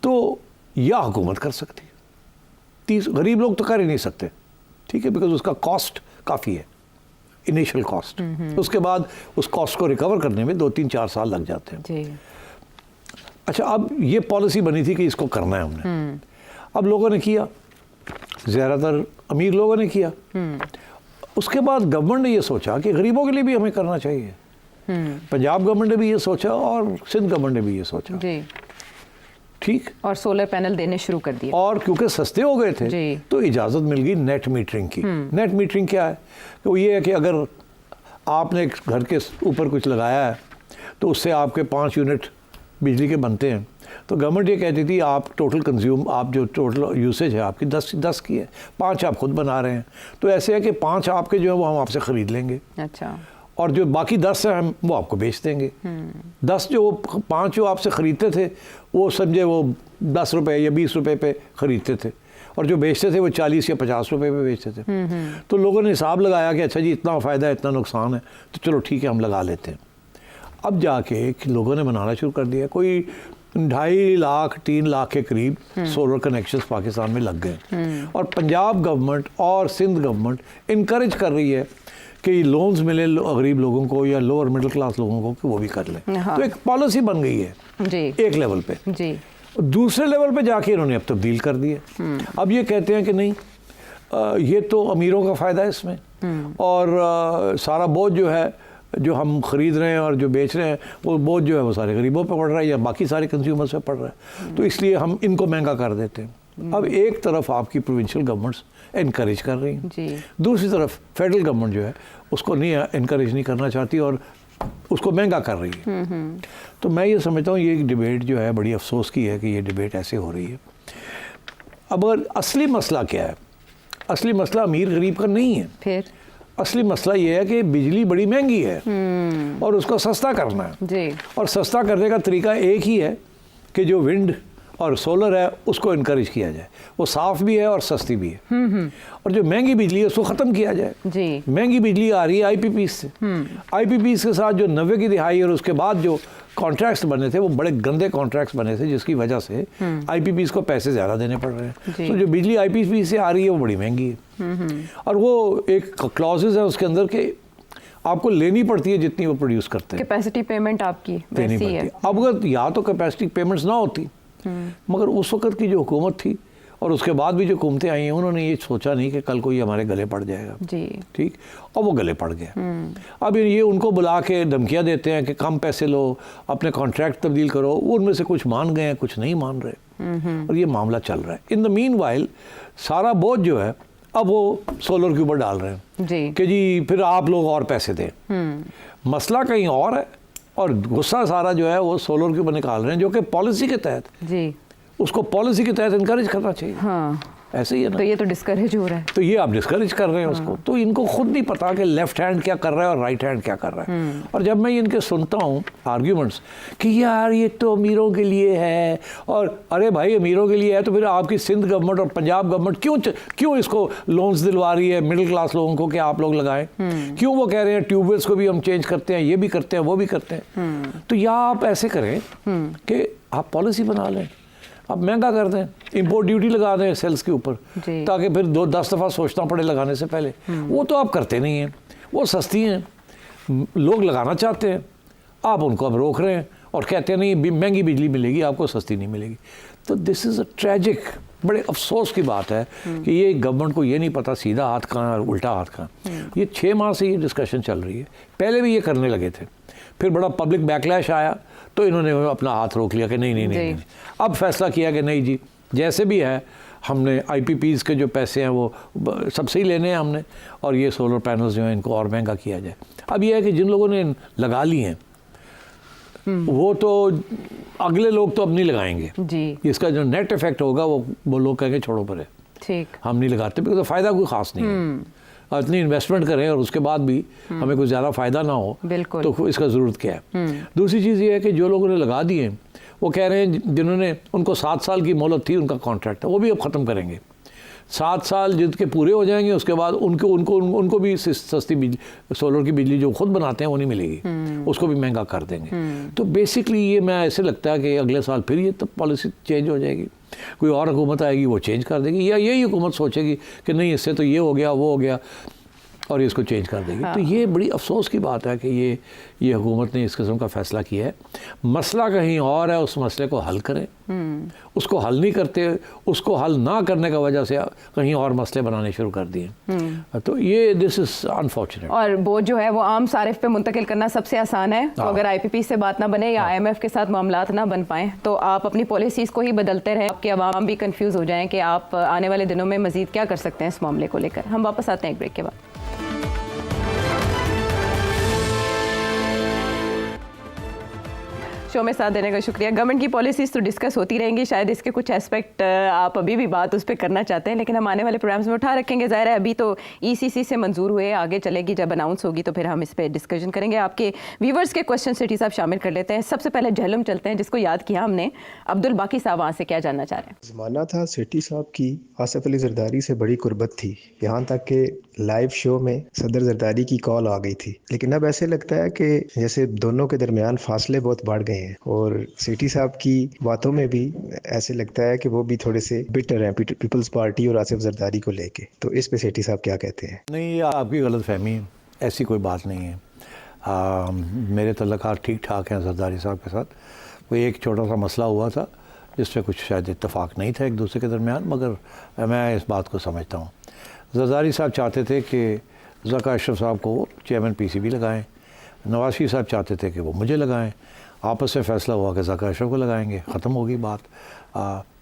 तो या हुकूमत कर सकती है, गरीब लोग तो कर ही नहीं सकते, ठीक है, बिकॉज उसका कॉस्ट काफ़ी है, इनिशियल कॉस्ट। उसके बाद उस कॉस्ट को रिकवर करने में 2-3-4 साल लग जाते हैं जी। अच्छा, अब ये पॉलिसी बनी थी कि इसको करना है हमने। अब लोगों ने किया, ज़्यादातर अमीर लोगों ने किया। उसके बाद गवर्नमेंट ने ये सोचा कि गरीबों के लिए भी हमें करना चाहिए। पंजाब गवर्नमेंट ने भी ये सोचा और सिंध गवर्नमेंट ने भी ये सोचा, जी, ठीक। और सोलर पैनल देने शुरू कर दिए और क्योंकि सस्ते हो गए थे जी। तो इजाज़त मिल गई नेट मीटरिंग की। नेट मीटरिंग क्या है? तो ये है कि अगर आपने घर के ऊपर कुछ लगाया है तो उससे आपके 5 यूनिट बिजली के बनते हैं, तो गवर्नमेंट ये कहती थी आप जो टोटल यूसेज है आपकी 10 की है, 5 आप खुद बना रहे हैं, तो ऐसे है कि 5 आपके जो है वो हम आपसे ख़रीद लेंगे। अच्छा। और जो बाकी 10 है हम वो आपको बेच देंगे। 5 जो आपसे ख़रीदते थे वो समझे वो 10 रुपये या 20 रुपये पे ख़रीदते थे और जो बेचते थे वो 40 या 50 रुपये पे बेचते थे। तो लोगों ने हिसाब लगाया कि अच्छा जी इतना फ़ायदा है इतना नुकसान है, तो चलो ठीक है हम लगा लेते हैं। अब जाके लोगों ने बनाना शुरू कर दिया, कोई 2.5 लाख 3 लाख के करीब सोलर कनेक्शंस पाकिस्तान में लग गए। और पंजाब गवर्नमेंट और सिंध गवर्नमेंट इनकरेज कर रही है कि लोन्स मिले गरीब लोगों को या लोअर मिडिल क्लास लोगों को कि वो भी कर लें। हाँ। तो एक पॉलिसी बन गई है जी। एक लेवल पे जी। दूसरे लेवल पे जाके इन्होंने अब तब्दील कर दिए। अब ये कहते हैं कि नहीं, ये तो अमीरों का फ़ायदा है इसमें और सारा बोझ जो है जो हम ख़रीद रहे हैं और जो बेच रहे हैं वो बोझ जो है वो सारे गरीबों पे पड़ रहा है या बाकी सारे कंज्यूमर्स पे पड़ रहा है, तो इसलिए हम इनको महंगा कर देते हैं। अब एक तरफ आपकी प्रोविंशियल गवर्नमेंट्स इनकरेज कर रही हैं जी। दूसरी तरफ फेडरल गवर्नमेंट जो है उसको नहीं इनकरेज नहीं करना चाहती और उसको महंगा कर रही है। तो मैं ये समझता हूँ ये डिबेट जो है बड़ी अफसोस की है कि ये डिबेट ऐसे हो रही है। अब अगर असली मसला क्या है, असली मसला अमीर गरीब का नहीं है, फिर असली मसला ये है कि बिजली बड़ी महंगी है और उसको सस्ता करना है जी। और सस्ता करने का तरीका एक ही है कि जो विंड और सोलर है उसको इनकरेज किया जाए, वो साफ़ भी है और सस्ती भी है। और जो महंगी बिजली है उसको ख़त्म किया जाए जी। महंगी बिजली आ रही है IPPs से, IPPs के साथ जो 90 की दिहाई और उसके बाद जो कॉन्ट्रैक्ट्स बने थे वो बड़े गंदे कॉन्ट्रैक्ट्स बने थे जिसकी वजह से IPPs को पैसे ज़्यादा देने पड़ रहे हैं। तो जो बिजली IPPs से आ रही है वो बड़ी महंगी है और वो एक क्लॉजेज है उसके अंदर के आपको लेनी पड़ती है जितनी वो प्रोड्यूस करते हैं, कैपेसिटी पेमेंट आपकी देनी पड़ती है। अब अगर या तो कैपेसिटी पेमेंट्स ना होती मगर उस वक्त की जो हुकूमत थी और उसके बाद भी जो हुकूमतें आई हैं उन्होंने ये सोचा नहीं कि कल कोई हमारे गले पड़ जाएगा जी, ठीक, और वो गले पड़ गया। अब ये उनको बुला के धमकियाँ देते हैं कि कम पैसे लो, अपने कॉन्ट्रैक्ट तब्दील करो, उनमें से कुछ मान गए हैं कुछ नहीं मान रहे और ये मामला चल रहा है। इन द मीन वाइल सारा बोझ जो है अब वो सोलर के ऊपर डाल रहे हैं जी कि जी फिर आप लोग और पैसे दें। मसला कहीं और है और गुस्सा सारा जो है वो सोलर के ऊपर निकाल रहे हैं जो कि पॉलिसी के तहत जी उसको पॉलिसी के तहत इनकरेज करना चाहिए। हाँ, ऐसे ही है ना। तो ये तो डिस्करेज हो रहा है। तो ये आप डिस्करेज कर रहे हैं उसको। तो इनको खुद नहीं पता कि लेफ्ट हैंड क्या कर रहा है और राइट हैंड क्या कर रहा है। और जब मैं इनके सुनता हूँ आर्ग्यूमेंट्स कि यार ये तो अमीरों के लिए है, और अरे भाई अमीरों के लिए है तो फिर आपकी सिंध गवर्नमेंट और पंजाब गवर्नमेंट क्यों इसको लोन्स दिलवा रही है मिडिल क्लास लोगों को कि आप लोग लगाएं? क्यों वो कह रहे हैं ट्यूबवेल्स को भी हम चेंज करते हैं, ये भी करते हैं, वो भी करते हैं? तो या आप ऐसे करें कि आप पॉलिसी बना लें, आप महंगा कर दें, इंपोर्ट ड्यूटी लगा दें सेल्स के ऊपर, ताकि फिर 10 दफ़ा सोचना पड़े लगाने से पहले। वो तो आप करते नहीं हैं, वो सस्ती हैं, लोग लगाना चाहते हैं, आप उनको अब रोक रहे हैं और कहते हैं नहीं महंगी बिजली मिलेगी आपको, सस्ती नहीं मिलेगी। तो दिस इज़ अ ट्रेजिक, बड़े अफसोस की बात है कि ये गवर्नमेंट को ये नहीं पता सीधा हाथ कहाँ और उल्टा हाथ कहाँ। ये 6 माह से ये डिस्कशन चल रही है, पहले भी ये करने लगे थे, फिर बड़ा पब्लिक बैकलैश आया तो इन्होंने अपना हाथ रोक लिया कि नहीं। अब फैसला किया कि नहीं जी, जैसे भी है हमने IPPs के जो पैसे हैं वो सबसे ही लेने हैं हमने, और ये सोलर पैनल्स जो हैं इनको और महंगा किया जाए। अब ये है कि जिन लोगों ने लगा ली हैं वो तो अगले लोग तो अब नहीं लगाएंगे जी। इसका जो नेट इफेक्ट होगा वो लोग कहेंगे छोड़ो परे, ठीक, हम नहीं लगाते, बिकॉज तो फ़ायदा कोई ख़ास नहीं है। इतनी इन्वेस्टमेंट करें और उसके बाद भी हमें कुछ ज़्यादा फ़ायदा ना हो तो इसका ज़रूरत क्या है। दूसरी चीज़ ये है कि जो लोगों ने लगा दिए वो कह रहे हैं, जिन्होंने उनको 7 साल की मोहलत थी, उनका कॉन्ट्रैक्ट है, वो भी अब ख़त्म करेंगे। 7 साल जिनके पूरे हो जाएंगे उसके बाद उनको भी सस्ती बिजली, सोलर की बिजली जो खुद बनाते हैं वो नहीं मिलेगी, उसको भी महंगा कर देंगे। तो बेसिकली ये मैं ऐसे लगता है कि अगले साल फिर ये तो पॉलिसी चेंज हो जाएगी, कोई और हुकूमत आएगी वो चेंज कर देगी, या यही हुकूमत सोचेगी कि नहीं इससे तो ये हो गया वो हो गया और इसको चेंज कर देगी। तो ये बड़ी अफसोस की बात है कि ये हुकूमत ने इस किस्म का फ़ैसला किया है। मसला कहीं और है, उस मसले को हल करें, उसको हल नहीं करते, उसको हल ना करने का वजह से कहीं और मसले बनाने शुरू कर दिए। तो ये दिस इज़ अनफॉर्चुनेट। और वो जो है वो आम सारिफ पे मुंतकिल करना सबसे आसान है। तो अगर IPP से बात ना बने या IMF के साथ मामलात ना बन पाएँ तो आप अपनी पॉलिसीज़ को ही बदलते रहें, आपके अवाम भी कन्फ्यूज़ हो जाएँ कि आप आने वाले दिनों में मज़ीद क्या कर सकते हैं इस मामले को लेकर। हम वापस आते हैं एक ब्रेक के बाद। शो में साथ देने का शुक्रिया। गवर्नमेंट की पॉलिसीज़ तो डिस्कस होती रहेंगी, शायद इसके कुछ एस्पेक्ट आप अभी भी बात उस पर करना चाहते हैं, लेकिन हम आने वाले प्रोग्राम्स में उठा रखेंगे। ज़ाहिर है अभी तो ECC से मंजूर हुए, आगे चलेगी, जब अनाउंस होगी तो फिर हम इस पर डिस्कशन करेंगे। आपके व्यूवर्स के क्वेश्चन सिटी साहब शामिल कर लेते हैं। सबसे पहले झेलम चलते हैं, जिसको याद किया हमने। अब्दुल बाकी साहब वहाँ से क्या जानना चाह रहे हैं? ज़माना था सेठी साहब की आसिफ अली जरदारी से बड़ी कुर्बत थी, यहाँ तक कि लाइव शो में सदर जरदारी की कॉल आ गई थी। लेकिन अब ऐसे लगता है कि जैसे दोनों के दरमियान फासले बहुत बढ़ गए हैं, और सेठी साहब की बातों में भी ऐसे लगता है कि वो भी थोड़े से बिटर हैं पीपल्स पार्टी और आसिफ जरदारी को लेके। तो इस पे सेठी साहब क्या कहते हैं? नहीं, आपकी गलत फहमी है, ऐसी कोई बात नहीं है। मेरे तल्लुकात ठीक ठाक हैं जरदारी साहब के साथ। कोई एक छोटा सा मसला हुआ था जिसमें कुछ शायद इत्तेफाक नहीं था एक दूसरे के दरमियान, मगर मैं इस बात को समझता हूँ। जरदारी साहब चाहते थे कि ज़का अशरफ साहब को चेयरमैन PCB लगाएं, नवाज शरीफ साहब चाहते थे कि वो मुझे लगाएं, आपस में फ़ैसला हुआ कि ज़का अशरफ को लगाएंगे, ख़त्म होगी बात।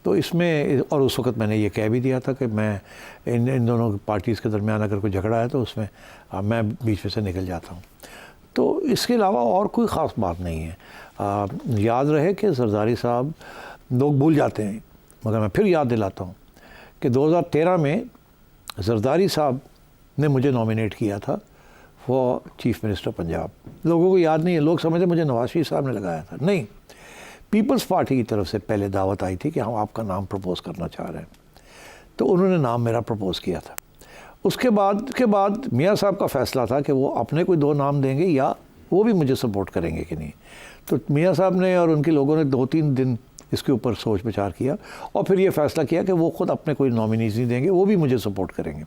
तो इसमें, और उस वक़्त मैंने ये कह भी दिया था कि मैं इन दोनों पार्टीज़ के दरमियान अगर कोई झगड़ा है तो उसमें मैं बीच में से निकल जाता हूँ। तो इसके अलावा और कोई ख़ास बात नहीं है। याद रहे कि जरदारी साहब, लोग भूल जाते हैं मगर मैं फिर याद दिलाता हूँ कि 2013 में जरदारी साहब ने मुझे नॉमिनेट किया था फॉर चीफ मिनिस्टर पंजाब। लोगों को याद नहीं है, लोग समझते मुझे नवाज शरीफ साहब ने लगाया था। नहीं, पीपल्स पार्टी की तरफ से पहले दावत आई थी कि हम आपका नाम प्रपोज़ करना चाह रहे हैं, तो उन्होंने नाम मेरा प्रपोज़ किया था। उसके बाद मियाँ साहब का फ़ैसला था कि वो अपने कोई 2 नाम देंगे या वो भी मुझे सपोर्ट करेंगे कि नहीं। तो मियाँ साहब ने और उनके लोगों ने 2-3 दिन इसके ऊपर सोच विचार किया और फिर ये फ़ैसला किया कि वो ख़ुद अपने कोई नॉमिनीज़ नहीं देंगे, वो भी मुझे सपोर्ट करेंगे।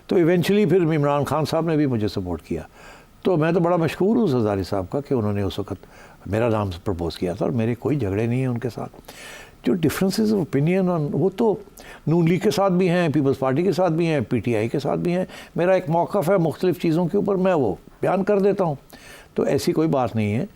तो इवेंचुअली फिर इमरान खान साहब ने भी मुझे सपोर्ट किया। तो मैं तो बड़ा मशहूर हूँ जरदारी साहब का कि उन्होंने उस वक़्त मेरा नाम प्रपोज़ किया था और मेरे कोई झगड़े नहीं हैं उनके साथ। जो डिफरेंसेस ऑफ ओपिनियन वो तो नून लीग के साथ भी हैं, पीपल्स पार्टी के साथ भी हैं, PTI के साथ भी हैं। मेरा एक मौक़िफ़ है मुख्तलिफ़ चीज़ों के ऊपर, मैं वो बयान कर देता हूँ। तो ऐसी कोई बात नहीं है।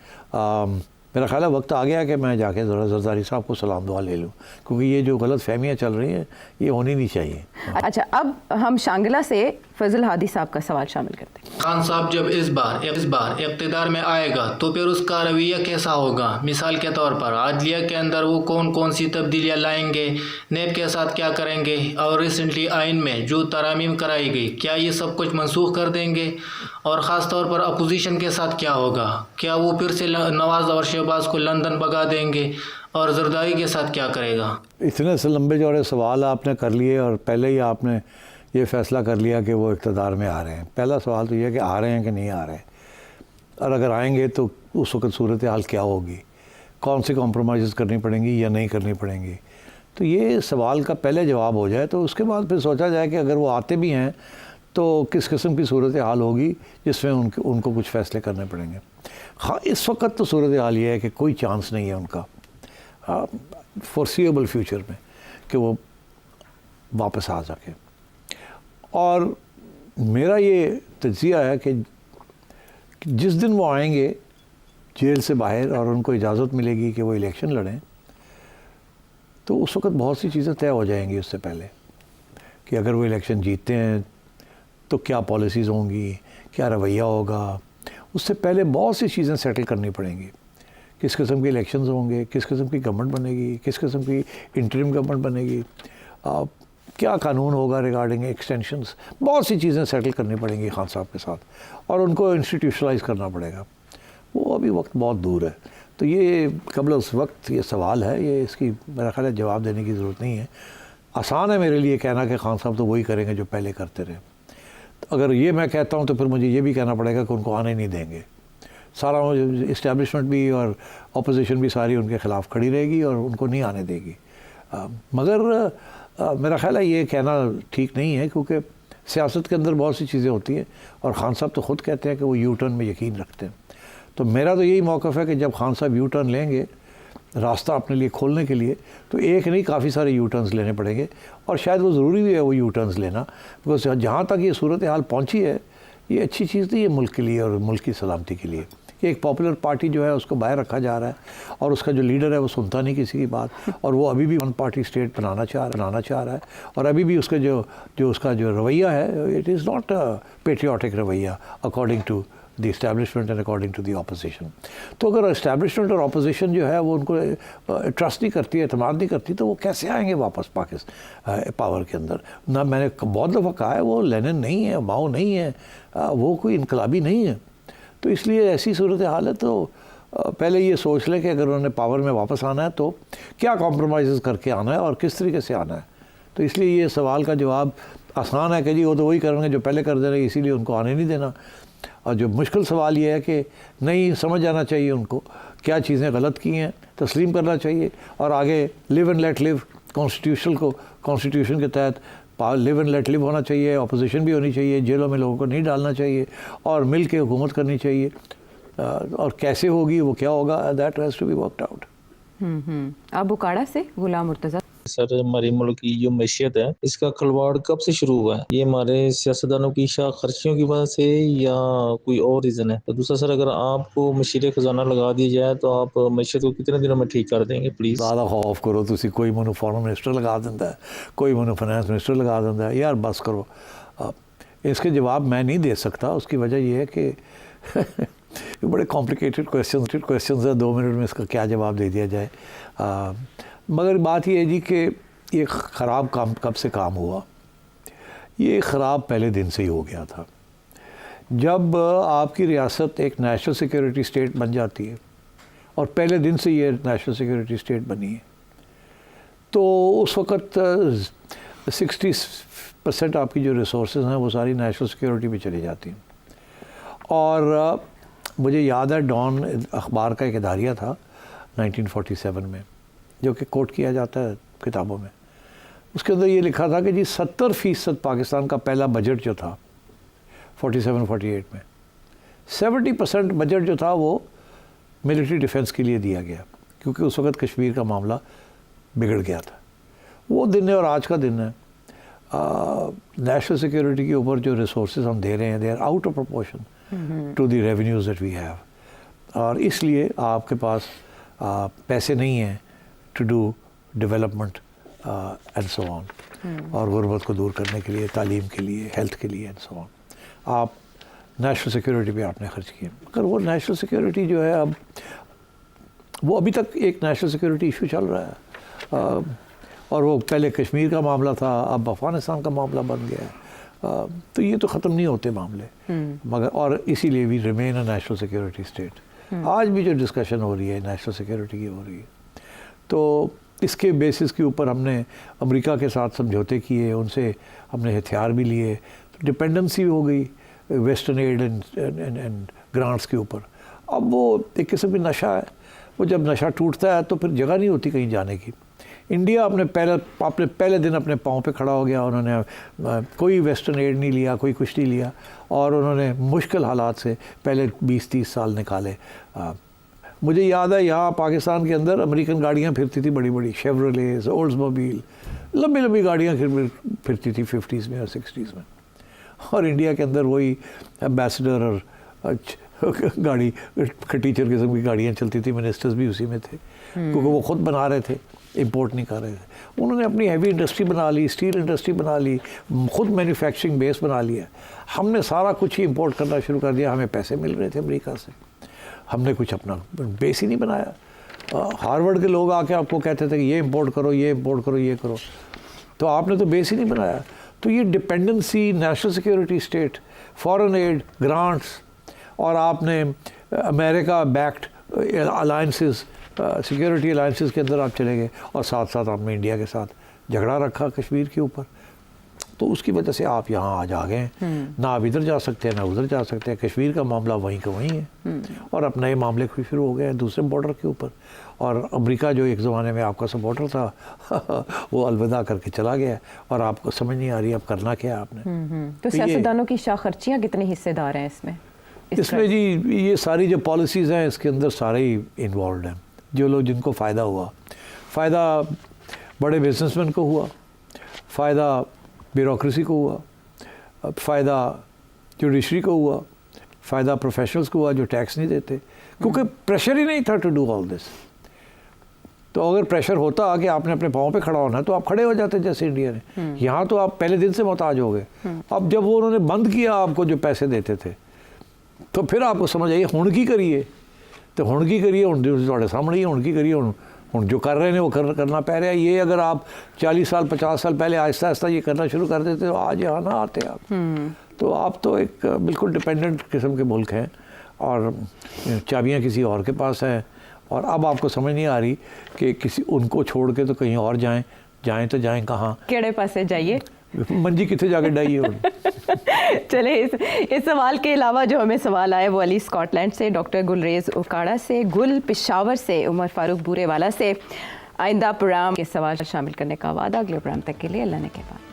मेरा ख्याल है वक्त आ गया कि मैं जाके ज़रा जरदारी साहब को सलाम दुआ ले लूँ, क्योंकि ये जो गलत फहमियाँ चल रही हैं ये होनी नहीं चाहिए। अच्छा, अब हम शांगला से फजल हादी साहब का सवाल शामिल करते हैं। खान साहब जब इस बार इक़्तिदार में आएगा तो फिर उसका रवैया कैसा होगा? मिसाल के तौर पर आदलिया के अंदर वो कौन कौन सी तब्दीलियाँ लाएंगे, नेब के साथ क्या करेंगे, और रिसेंटली आइन में जो तरामीम कराई गई क्या ये सब कुछ मनसूख कर देंगे? और ख़ास तौर पर अपोजिशन के साथ क्या होगा? क्या वो फिर से नवाज़ और शहबाज को लंदन भगा देंगे? और जरदारी के साथ क्या करेगा? इतने से लंबे चौड़े सवाल आपने कर लिए और पहले ही आपने ये फ़ैसला कर लिया कि वो इक़्तिदार में आ रहे हैं। पहला सवाल तो ये है कि आ रहे हैं कि नहीं आ रहे हैं, और अगर आएंगे तो उस वक्त सूरत हाल क्या होगी, कौन सी कॉम्प्रोमाइज़ करनी पड़ेंगी या नहीं करनी पड़ेंगी। तो ये सवाल का पहले जवाब हो जाए तो उसके बाद फिर सोचा जाए कि अगर वो आते भी हैं तो किस किस्म की सूरत हाल होगी जिसमें उनको कुछ फ़ैसले करने पड़ेंगे। हाँ, इस वक्त तो सूरत हाल ये है कि कोई चांस नहीं है उनका फोर्सिएबल फ्यूचर में कि वो वापस आ सके। और मेरा ये तज्जिया है कि जिस दिन वो आएंगे जेल से बाहर और उनको इजाज़त मिलेगी कि वो इलेक्शन लड़ें, तो उस वक्त बहुत सी चीज़ें तय हो जाएंगी उससे पहले कि अगर वो इलेक्शन जीतते हैं तो क्या पॉलिसीज़ होंगी, क्या रवैया होगा। उससे पहले बहुत सी चीज़ें सेटल करनी पड़ेंगी, किस किस्म के इलेक्शंस होंगे, किस किस्म की गवर्नमेंट बनेगी, किस किस्म की इंटरिम गवर्नमेंट बनेगी, क्या कानून होगा रिगार्डिंग एक्सटेंशंस। बहुत सी चीज़ें सेटल करनी पड़ेंगी खान साहब के साथ, और उनको इंस्टीट्यूशनलाइज करना पड़ेगा। वो अभी वक्त बहुत दूर है, तो ये कबल उस वक्त ये सवाल है, ये इसकी मेरा ख्याल है जवाब देने की ज़रूरत नहीं है। आसान है मेरे लिए कहना कि खान साहब तो वही करेंगे जो पहले करते रहे। तो अगर ये मैं कहता हूँ तो फिर मुझे ये भी कहना पड़ेगा कि उनको आने नहीं देंगे। सारा इस्टेब्लिशमेंट भी और अपोजिशन भी सारी उनके ख़िलाफ़ खड़ी रहेगी और उनको नहीं आने देगी। मगर मेरा ख्याल है ये कहना ठीक नहीं है, क्योंकि सियासत के अंदर बहुत सी चीज़ें होती हैं और खान साहब तो ख़ुद कहते हैं कि वो यू टर्न में यकीन रखते हैं। तो मेरा तो यही मौक़िफ़ है कि जब खान साहब यू टर्न लेंगे रास्ता अपने लिए खोलने के लिए, तो एक नहीं काफ़ी सारे यू टर्न्स लेने पड़ेंगे, और शायद वो ज़रूरी भी है वो यू टर्न्स लेना, बिकॉज जहाँ तक ये सूरत हाल पहुँची है ये अच्छी चीज़ नहीं है मुल्क के लिए और मुल्क की सलामती के लिए कि एक पॉपुलर पार्टी जो है उसको बाहर रखा जा रहा है और उसका जो लीडर है वो सुनता नहीं किसी की बात, और वो अभी भी वन पार्टी स्टेट बनाना चाह रहा है, और अभी भी उसका जो उसका जो रवैया है it is not a patriotic रवैया according to the establishment and according to the opposition. तो अगर इस्टेब्लिशमेंट और ऑपोजिशन जो है वो उनको ट्रस्ट नहीं करती, एतमाद नहीं करती, तो वो कैसे आएंगे वापस पाकिस्तान पावर के अंदर। ना मैंने बहुत दफ़ा कहा है वो लेनिन नहीं है, माओ नहीं है, वो कोई इनकलाबी नहीं है। तो इसलिए ऐसी सूरत हाल है तो पहले ये सोच लें कि अगर उन्होंने पावर में वापस आना है तो क्या कॉम्प्रोमाइज़ करके आना है और किस तरीके से आना है। तो इसलिए ये सवाल का जवाब आसान है कि जी वो तो वही करेंगे जो पहले कर दे रहे, इसीलिए उनको आने नहीं देना। और जो मुश्किल सवाल ये है कि नहीं समझ आना चाहिए उनको क्या चीज़ें गलत की हैं, तस्लीम करना चाहिए और आगे live and let live constitution के तहत लिव एंड लेट लिव होना चाहिए, अपोजिशन भी होनी चाहिए, जेलों में लोगों को नहीं डालना चाहिए और मिल के हुकूमत करनी चाहिए। और कैसे होगी वो क्या होगा, that has to be worked out. अब बुकाड़ा से गुलाम मुर्तज़ा। सर, हमारे मुल्क की जो मैशियत है इसका खलवाड़ कब से शुरू हुआ है? ये हमारे सियासतदानों की शाह खर्चियों की वजह से या कोई और रीज़न है? तो दूसरा सर, अगर आपको मशीर खजाना लगा दिया जाए तो आप मैशियत को कितने दिनों में ठीक कर देंगे प्लीज़? ज़्यादा खौफ करो तुसी, कोई मैनू फॉरेन मिनिस्टर लगा देता है, कोई मैनू फाइनेंस मिनिस्टर लगा देता है, यार बस करो। इसके जवाब मैं नहीं दे सकता, उसकी वजह यह है कि ये बड़े कॉम्प्लिकेटेड क्वेश्चन है, 2 मिनट में इसका क्या जवाब दे दिया जाए। मगर बात ये है जी कि ये ख़राब काम कब से काम हुआ, ये ख़राब पहले दिन से ही हो गया था। जब आपकी रियासत एक नेशनल सिक्योरिटी स्टेट बन जाती है और पहले दिन से ये नेशनल सिक्योरिटी स्टेट बनी है, तो उस वक़्त 60% आपकी जो रिसोर्सेज हैं वो सारी नेशनल सिक्योरिटी पे चली जाती हैं। और मुझे याद है डॉन अखबार का एक इदारिया था 1947 में, जो कि कोट किया जाता है किताबों में। उसके अंदर ये लिखा था कि जी 70% पाकिस्तान का पहला बजट जो था 47-48 में 70% बजट जो था वो मिलिट्री डिफेंस के लिए दिया गया, क्योंकि उस वक़्त कश्मीर का मामला बिगड़ गया था। वो दिन है और आज का दिन है। नेशनल सिक्योरिटी के ऊपर जो रिसोर्सेज हम दे रहे हैं they are out of proportion to the revenues that we have, और इसलिए आपके पास पैसे नहीं हैं to do development and so on, और गुर्बत को दूर करने के लिए, तालीम के लिए, हेल्थ के लिए एंड सो ऑन। आप नेशनल सिक्योरिटी पे आपने खर्च किए, मगर वो नेशनल सिक्योरिटी जो है अब वो अभी तक एक नेशनल सिक्योरिटी इशू चल रहा है, और वो पहले कश्मीर का मामला था, अब अफ़गानिस्तान का मामला बन गया है। तो ये तो ख़त्म नहीं होते मामले, मगर और इसीलिए भी remain a national security state. आज भी जो डिस्कशन हो रही है नेशनल सिक्योरिटी की हो रही है, तो इसके बेसिस के ऊपर हमने अमेरिका के साथ समझौते किए, उनसे हमने हथियार भी लिए, तो डिपेंडेंसी हो गई वेस्टर्न एड एंड ग्रांट्स के ऊपर। अब वो एक किस्म की नशा है, वो जब नशा टूटता है तो फिर जगह नहीं होती कहीं जाने की। इंडिया अपने पहले दिन अपने पाँव पे खड़ा हो गया, उन्होंने कोई वेस्टर्न एड नहीं लिया, कोई कुछ नहीं लिया, और उन्होंने मुश्किल हालात से पहले 20-30 साल निकाले। मुझे याद है यहाँ पाकिस्तान के अंदर अमेरिकन गाड़ियाँ फिरती थी, बड़ी बड़ी शेवरलेस, ओल्ड्समोबिल, लंबी लंबी गाड़ियाँ फिरती थी 50s में और 60s में, और इंडिया के अंदर वही एम्बेसडर और गाड़ी टीचर किस्म की गाड़ियाँ चलती थी, मिनिस्टर्स भी उसी में थे, क्योंकि वो ख़ुद बना रहे थे, इंपोर्ट नहीं कर रहे थे। उन्होंने अपनी हैवी इंडस्ट्री बना ली, स्टील इंडस्ट्री बना ली, ख़ुद मैन्युफैक्चरिंग बेस बना लिया। हमने सारा कुछ ही इंपोर्ट करना शुरू कर दिया, हमें पैसे मिल रहे थे अमेरिका से, हमने कुछ अपना बेस ही नहीं बनाया। हार्वर्ड के लोग आके आपको कहते थे कि ये इंपोर्ट करो, ये इंपोर्ट करो, ये करो, तो आपने तो बेस ही नहीं बनाया। तो ये dependency, national security state, foreign add, grants, और आपने America backed alliances, security alliances के अंदर आप चले गए, और साथ साथ आपने इंडिया के साथ झगड़ा रखा कश्मीर के ऊपर, तो उसकी वजह से आप यहाँ आज आ गए। ना आप इधर जा सकते हैं ना उधर जा सकते हैं, कश्मीर का मामला वहीं का वहीं है, और अब नए मामले खुद शुरू हो गए हैं दूसरे बॉर्डर के ऊपर। और अमेरिका जो एक ज़माने में आपका सपोर्टर था वो अलविदा करके चला गया, और आपको समझ नहीं आ रही अब करना क्या है आपने। तो सियासतदानों की शाह खर्चियाँ कितने हिस्सेदार हैं इसमें? इसमें जी ये सारी जो पॉलिसीज़ हैं इसके अंदर सारे ही इन्वॉल्व हैं। जो लोग जिनको फ़ायदा हुआ, फ़ायदा बड़े बिजनेसमैन को हुआ, फ़ायदा ब्यूरोक्रेसी को हुआ, फ़ायदा जुडिशरी को हुआ, फ़ायदा प्रोफेशनल्स को हुआ जो टैक्स नहीं देते, क्योंकि प्रेशर ही नहीं था टू डू ऑल दिस। तो अगर प्रेशर होता कि आपने अपने पाँव पे खड़ा होना है तो आप खड़े हो जाते जैसे इंडिया ने। यहाँ तो आप पहले दिन से मोहताज हो गए। अब जब वो उन्होंने बंद किया आपको जो पैसे देते थे, तो फिर आपको समझ आइए हुण की करिए, तो हुण की करिए, हुण तुहाडे सामने ही हुण की करिए, हुण जो कर रहे हैं वो करना पै रहा है। ये अगर आप 40 साल 50 साल पहले आहिस्ता आहिस्ता ये करना शुरू कर देते तो आज यहाँ ना आते आप। तो आप तो एक बिल्कुल डिपेंडेंट किस्म के मुल्क हैं, और चाबियाँ किसी और के पास हैं, और अब आपको समझ नहीं आ रही कि किसी उनको छोड़ के तो कहीं और जाएं तो जाएं कहाँ, केड़े पासे जाइए, मंजी कितने जाके डाइए। चले इस सवाल के अलावा जो हमें सवाल आए वो अली स्कॉटलैंड से, डॉक्टर गुलरेज उकाड़ा से, गुल पिशावर से, उमर फारूक बूरेवाला से। आइंदा प्रोग्राम के सवाल शामिल करने का वादा अगले प्रोग्राम तक के लिए अल्लाह ने के बाद।